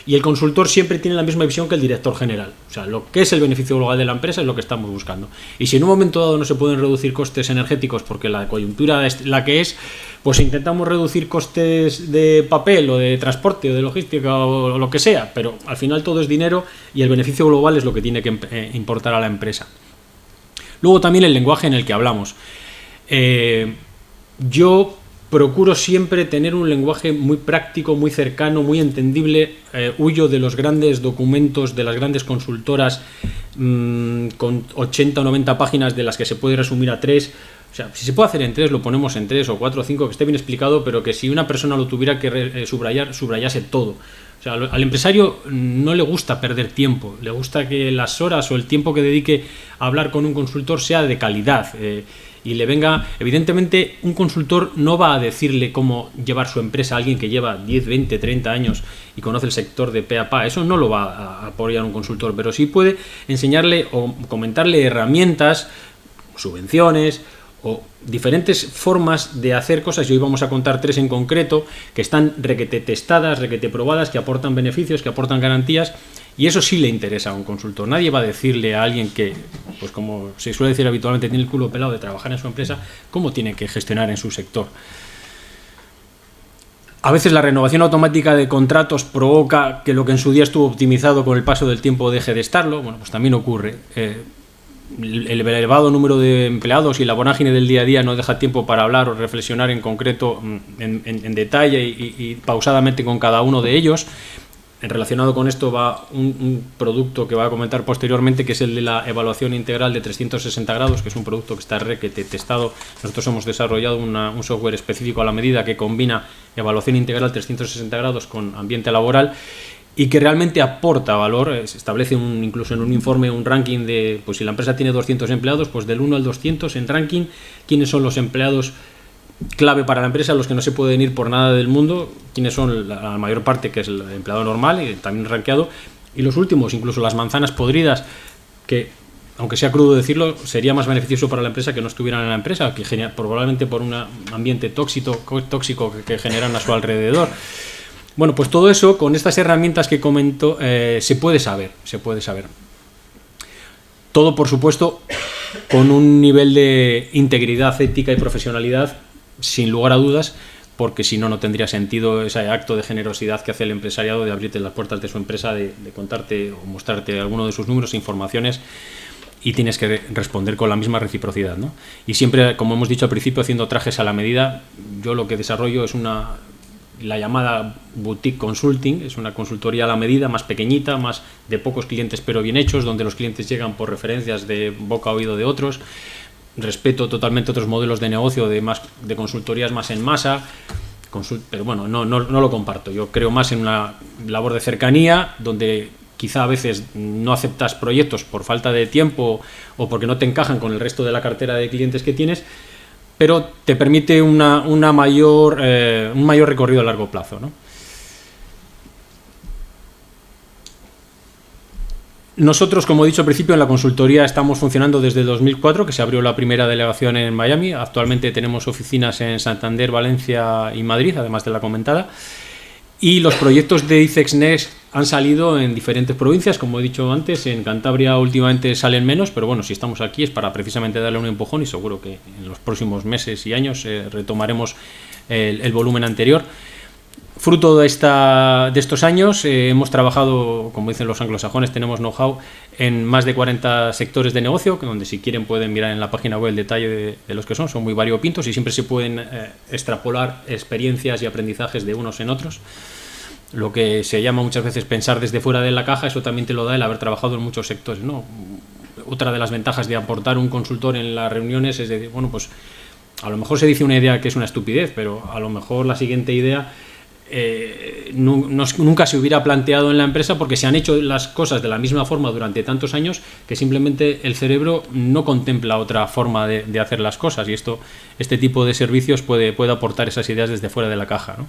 y el consultor siempre tiene la misma visión que el director general. O sea, lo que es el beneficio global de la empresa es lo que estamos buscando. Y si en un momento dado no se pueden reducir costes energéticos porque la coyuntura es la que es, pues intentamos reducir costes de papel o de transporte o de logística o lo que sea, pero al final todo es dinero y el beneficio global es lo que tiene que importar a la empresa. Luego también el lenguaje en el que hablamos. Yo procuro siempre tener un lenguaje muy práctico, muy cercano, muy entendible. Huyo de los grandes documentos, de las grandes consultoras con 80 o 90 páginas de las que se puede resumir a 3. O sea, si se puede hacer en 3, lo ponemos en 3 o 4 o 5, que esté bien explicado, pero que si una persona lo tuviera que subrayar, subrayase todo. O sea, al empresario no le gusta perder tiempo, le gusta que las horas o el tiempo que dedique a hablar con un consultor sea de calidad y le venga, evidentemente un consultor no va a decirle cómo llevar su empresa a alguien que lleva 10, 20, 30 años y conoce el sector de pe a pa, eso no lo va a apoyar un consultor, pero sí puede enseñarle o comentarle herramientas, subvenciones o diferentes formas de hacer cosas. Y hoy vamos a contar 3 en concreto que están requete testadas, requete probadas, que aportan beneficios, que aportan garantías, y eso sí le interesa a un consultor. Nadie va a decirle a alguien que, pues como se suele decir habitualmente, tiene el culo pelado de trabajar en su empresa, cómo tiene que gestionar en su sector. A veces la renovación automática de contratos provoca que lo que en su día estuvo optimizado con el paso del tiempo deje de estarlo. Bueno, pues también ocurre. El elevado número de empleados y la vorágine del día a día no deja tiempo para hablar o reflexionar en concreto, en detalle y pausadamente con cada uno de ellos. Relacionado con esto va un producto que va a comentar posteriormente, que es el de la evaluación integral de 360 grados, que es un producto que está testado. Nosotros hemos desarrollado un software específico a la medida que combina evaluación integral 360 grados con ambiente laboral y que realmente aporta valor. Se establece incluso en un informe un ranking de, pues si la empresa tiene 200 empleados, pues del 1 al 200 en ranking, quiénes son los empleados clave para la empresa, los que no se pueden ir por nada del mundo, quiénes son la mayor parte, que es el empleado normal y también rankeado, y los últimos, incluso las manzanas podridas, que aunque sea crudo decirlo, sería más beneficioso para la empresa que no estuvieran en la empresa, que probablemente por un ambiente tóxico que generan a su alrededor. Bueno, pues todo eso, con estas herramientas que comento, se puede saber. Todo, por supuesto, con un nivel de integridad, ética y profesionalidad, sin lugar a dudas, porque si no, no tendría sentido ese acto de generosidad que hace el empresariado de abrirte las puertas de su empresa, de contarte o mostrarte alguno de sus números e informaciones, y tienes que responder con la misma reciprocidad, ¿no? Y siempre, como hemos dicho al principio, haciendo trajes a la medida. Yo lo que desarrollo es la llamada boutique consulting, es una consultoría a la medida, más pequeñita, más de pocos clientes pero bien hechos, donde los clientes llegan por referencias de boca a oído de otros. Respeto totalmente otros modelos de negocio de consultorías más en masa, pero bueno, no lo comparto. Yo creo más en una labor de cercanía, donde quizá a veces no aceptas proyectos por falta de tiempo o porque no te encajan con el resto de la cartera de clientes que tienes, pero te permite un mayor recorrido a largo plazo, ¿no? Nosotros, como he dicho al principio, en la consultoría estamos funcionando desde 2004, que se abrió la primera delegación en Miami. Actualmente tenemos oficinas en Santander, Valencia y Madrid, además de la comentada. Y los proyectos de ICEX Next han salido en diferentes provincias, como he dicho antes. En Cantabria últimamente salen menos, pero bueno, si estamos aquí es para precisamente darle un empujón y seguro que en los próximos meses y años retomaremos el volumen anterior. Fruto de estos años hemos trabajado, como dicen los anglosajones, tenemos know-how en más de 40 sectores de negocio, donde si quieren pueden mirar en la página web el detalle de los que son muy variopintos y siempre se pueden extrapolar experiencias y aprendizajes de unos en otros. Lo que se llama muchas veces pensar desde fuera de la caja, eso también te lo da el haber trabajado en muchos sectores, ¿no? Otra de las ventajas de aportar un consultor en las reuniones es decir, bueno, pues a lo mejor se dice una idea que es una estupidez, pero a lo mejor la siguiente idea nunca se hubiera planteado en la empresa porque se han hecho las cosas de la misma forma durante tantos años que simplemente el cerebro no contempla otra forma de hacer las cosas, y este tipo de servicios puede aportar esas ideas desde fuera de la caja, ¿no?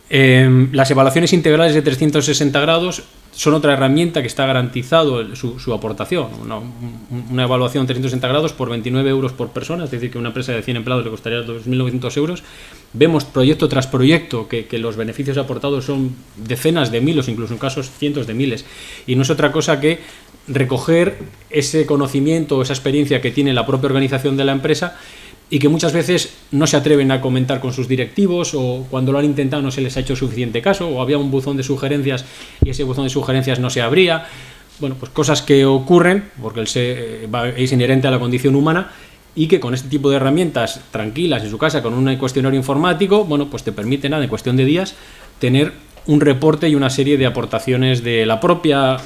Las evaluaciones integrales de 360 grados son otra herramienta que está garantizado su aportación. Una evaluación 360 grados por 29 euros por persona, es decir, que una empresa de 100 empleados le costaría 2.900 euros. Vemos proyecto tras proyecto que los beneficios aportados son decenas de miles, incluso en casos cientos de miles. Y no es otra cosa que recoger ese conocimiento, esa experiencia que tiene la propia organización de la empresa y que muchas veces no se atreven a comentar con sus directivos, o cuando lo han intentado no se les ha hecho suficiente caso, o había un buzón de sugerencias y ese buzón de sugerencias no se abría. Bueno, pues cosas que ocurren porque es inherente a la condición humana, y que con este tipo de herramientas tranquilas en su casa con un cuestionario informático, bueno, pues te permiten en cuestión de días tener un reporte y una serie de aportaciones de la propia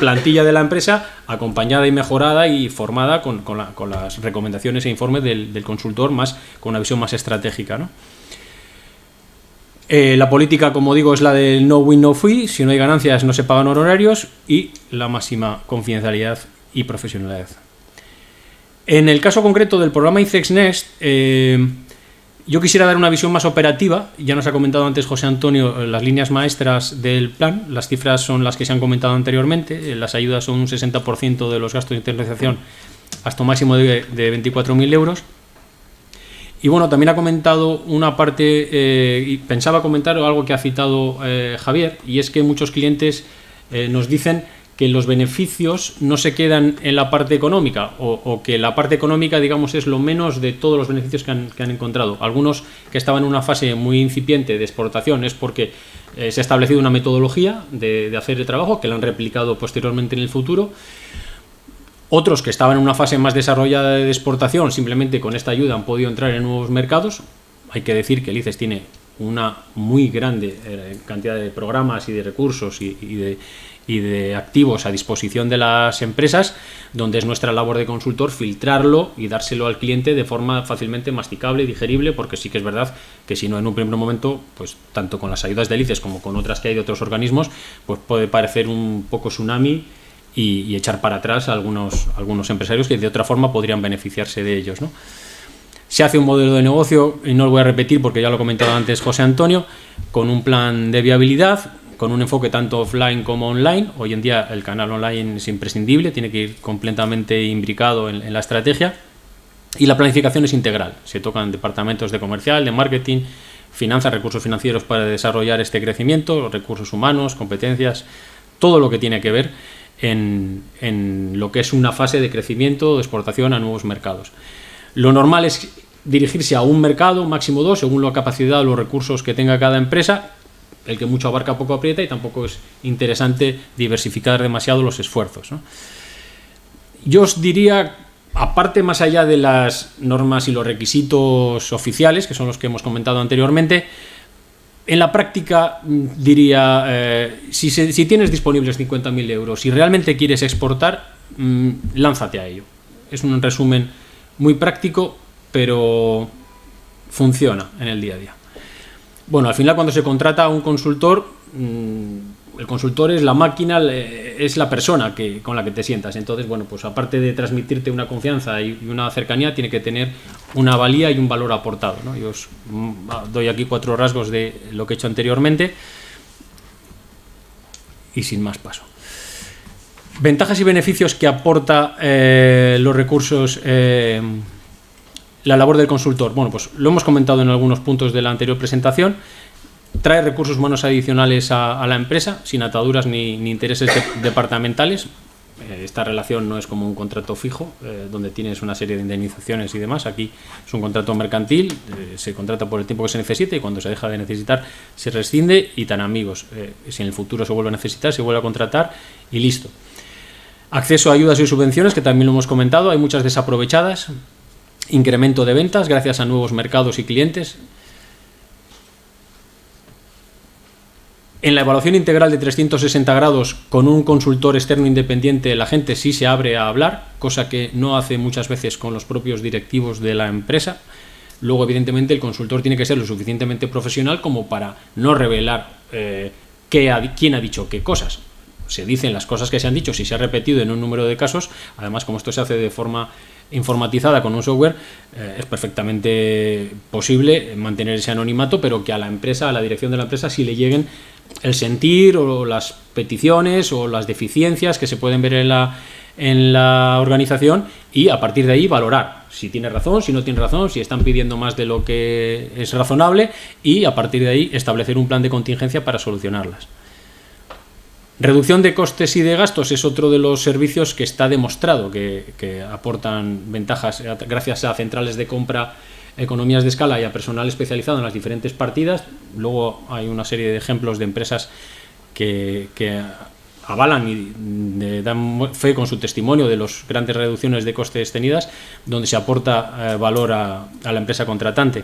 plantilla de la empresa, acompañada y mejorada y formada con las recomendaciones e informes del consultor, más con una visión más estratégica, ¿no? La política, como digo, es la del no win, no fee. Si no hay ganancias no se pagan honorarios, y la máxima confidencialidad y profesionalidad. En el caso concreto del programa ICEX Next, yo quisiera dar una visión más operativa. Ya nos ha comentado antes José Antonio las líneas maestras del plan. Las cifras son las que se han comentado anteriormente. Las ayudas son un 60% de los gastos de internalización hasta un máximo de 24.000 euros. Y bueno, también ha comentado una parte, y pensaba comentar algo que ha citado Javier, y es que muchos clientes nos dicen que los beneficios no se quedan en la parte económica, o que la parte económica, digamos, es lo menos de todos los beneficios que han encontrado. Algunos que estaban en una fase muy incipiente de exportación es porque se ha establecido una metodología de hacer el trabajo que la han replicado posteriormente en el futuro. Otros que estaban en una fase más desarrollada de exportación, simplemente con esta ayuda han podido entrar en nuevos mercados. Hay que decir que el ICEX tiene una muy grande cantidad de programas y de recursos y de activos a disposición de las empresas, donde es nuestra labor de consultor filtrarlo y dárselo al cliente de forma fácilmente masticable y digerible, porque sí que es verdad que si no en un primer momento, pues tanto con las ayudas del ICEX como con otras que hay de otros organismos, pues puede parecer un poco tsunami y echar para atrás a algunos empresarios que de otra forma podrían beneficiarse de ellos, ¿no? Se hace un modelo de negocio, y no lo voy a repetir porque ya lo ha comentado antes José Antonio, con un plan de viabilidad, con un enfoque tanto offline como online. Hoy en día el canal online es imprescindible, tiene que ir completamente imbricado en la estrategia, y la planificación es integral. Se tocan departamentos de comercial, de marketing, finanzas, recursos financieros para desarrollar este crecimiento, recursos humanos, competencias, todo lo que tiene que ver en lo que es una fase de crecimiento, de exportación a nuevos mercados. Lo normal es dirigirse a un mercado, máximo dos, según la capacidad o los recursos que tenga cada empresa. El que mucho abarca poco aprieta, y tampoco es interesante diversificar demasiado los esfuerzos, ¿no? Yo os diría, aparte, más allá de las normas y los requisitos oficiales, que son los que hemos comentado anteriormente, en la práctica diría, si tienes disponibles 50.000 euros y realmente quieres exportar, lánzate a ello. Es un resumen muy práctico, pero funciona en el día a día. Bueno, al final, cuando se contrata a un consultor, el consultor es la máquina, es la persona con la que te sientas. Entonces, bueno, pues aparte de transmitirte una confianza y una cercanía, tiene que tener una valía y un valor aportado, ¿no? Yo os doy aquí 4 rasgos de lo que he hecho anteriormente y sin más paso. Ventajas y beneficios que aporta los recursos, la labor del consultor. Bueno, pues lo hemos comentado en algunos puntos de la anterior presentación. Trae recursos humanos adicionales a la empresa, sin ataduras ni intereses departamentales. Esta relación no es como un contrato fijo, donde tienes una serie de indemnizaciones y demás. Aquí es un contrato mercantil, se contrata por el tiempo que se necesite y cuando se deja de necesitar se rescinde y tan amigos. Si en el futuro se vuelve a necesitar, se vuelve a contratar y listo. Acceso a ayudas y subvenciones, que también lo hemos comentado, hay muchas desaprovechadas. Incremento de ventas gracias a nuevos mercados y clientes. En la evaluación integral de 360 grados con un consultor externo independiente, la gente sí se abre a hablar, cosa que no hace muchas veces con los propios directivos de la empresa. Luego, evidentemente, el consultor tiene que ser lo suficientemente profesional como para no revelar quién ha dicho qué cosas. Se dicen las cosas que se han dicho, si se ha repetido en un número de casos. Además, como esto se hace de forma informatizada con un software, es perfectamente posible mantener ese anonimato, pero que a la empresa, a la dirección de la empresa, sí le lleguen el sentir o las peticiones o las deficiencias que se pueden ver en la organización, y a partir de ahí valorar si tiene razón, si no tiene razón, si están pidiendo más de lo que es razonable, y a partir de ahí establecer un plan de contingencia para solucionarlas. Reducción de costes y de gastos es otro de los servicios que está demostrado que aportan ventajas gracias a centrales de compra, economías de escala y a personal especializado en las diferentes partidas. Luego hay una serie de ejemplos de empresas que avalan y dan fe con su testimonio de las grandes reducciones de costes tenidas, donde se aporta valor a la empresa contratante.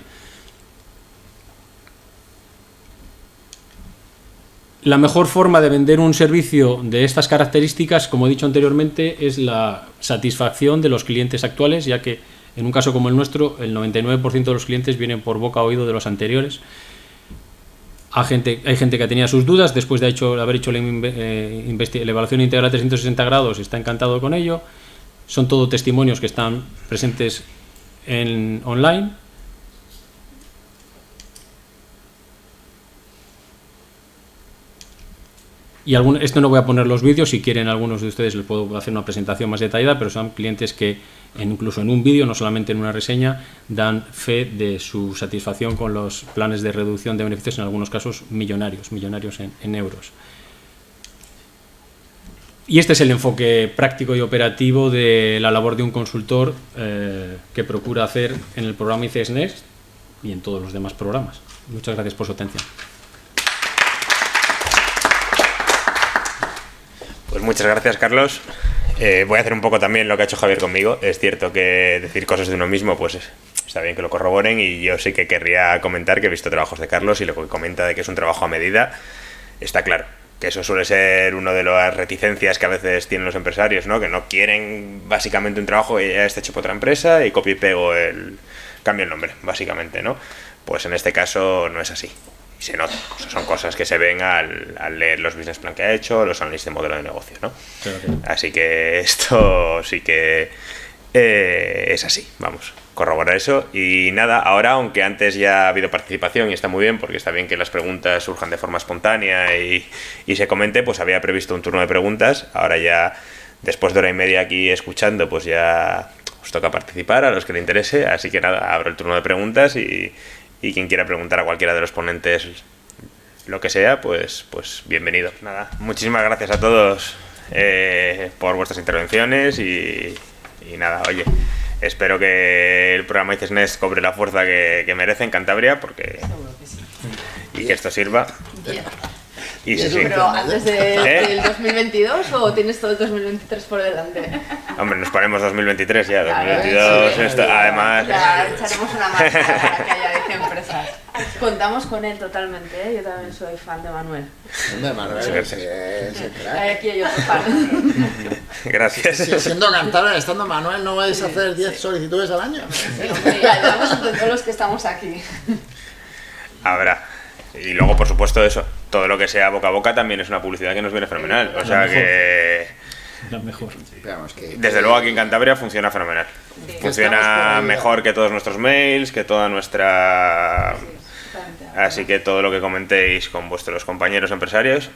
La mejor forma de vender un servicio de estas características, como he dicho anteriormente, es la satisfacción de los clientes actuales, ya que en un caso como el nuestro, el 99% de los clientes vienen por boca a oído de los anteriores. Hay gente que tenía sus dudas, después de haber hecho la evaluación integral 360 grados, está encantado con ello. Son todo testimonios que están presentes online. Y esto no voy a poner los vídeos, si quieren algunos de ustedes les puedo hacer una presentación más detallada, pero son clientes que incluso en un vídeo, no solamente en una reseña, dan fe de su satisfacción con los planes de reducción de beneficios, en algunos casos millonarios en euros. Y este es el enfoque práctico y operativo de la labor de un consultor que procura hacer en el programa ICES Next y en todos los demás programas. Muchas gracias por su atención. Pues muchas gracias, Carlos. Voy a hacer un poco también lo que ha hecho Javier conmigo. Es cierto que decir cosas de uno mismo, pues está bien que lo corroboren, y yo sí que querría comentar que he visto trabajos de Carlos y lo que comenta de que es un trabajo a medida, está claro. Que eso suele ser una de las reticencias que a veces tienen los empresarios, ¿no? Que no quieren básicamente un trabajo que ya está hecho por otra empresa y copio y pego cambio el nombre, básicamente, ¿no? Pues en este caso no es así. Y se nota. O sea, son cosas que se ven al leer los business plan que ha hecho, los análisis de modelo de negocio, ¿no? Claro. Así que esto sí que es así, vamos, corroborar eso. Y nada, ahora, aunque antes ya ha habido participación y está muy bien, porque está bien que las preguntas surjan de forma espontánea y se comente, pues había previsto un turno de preguntas. Ahora ya, después de hora y media aquí escuchando, pues ya os toca participar a los que le interese. Así que nada, abro el turno de preguntas y quien quiera preguntar a cualquiera de los ponentes lo que sea, pues bienvenido. Nada, muchísimas gracias a todos por vuestras intervenciones y nada, oye, espero que el programa ICES Next cobre la fuerza que merece en Cantabria, porque y que esto sirva. Y sí, sí. ¿Pero antes del 2022 o tienes todo el 2023 por delante? Hombre, nos ponemos 2023 ya, 2022, sí, esto, además... Ya echaremos una mano para que haya 10 empresas. Contamos con él totalmente, ¿eh? Yo también soy fan de Manuel. De Manuel, sí, aquí hay otro fan. Gracias. Sí, siendo Cantabria, estando Manuel, ¿no vais a hacer 10 solicitudes al año? Sí, hombre, ya ayudamos entre todos los que estamos aquí. Habrá. Y luego, por supuesto, eso. todo lo que sea boca a boca también es una publicidad que nos viene fenomenal. O sea que... La mejor. Desde luego aquí en Cantabria funciona fenomenal. Funciona mejor que todos nuestros mails, que toda nuestra... Así que todo lo que comentéis con vuestros compañeros empresarios,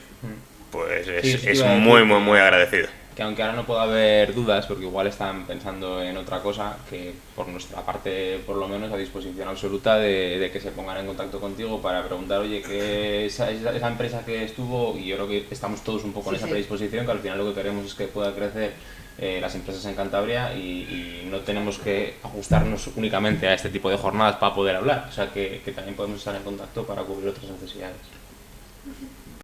pues es muy, muy, muy agradecido. Que aunque ahora no pueda haber dudas, porque igual están pensando en otra cosa, que por nuestra parte, por lo menos, a disposición absoluta de que se pongan en contacto contigo para preguntar, oye, que esa empresa que estuvo, y yo creo que estamos todos un poco en esa predisposición, que al final lo que queremos es que pueda crecer las empresas en Cantabria y no tenemos que ajustarnos únicamente a este tipo de jornadas para poder hablar, o sea que también podemos estar en contacto para cubrir otras necesidades.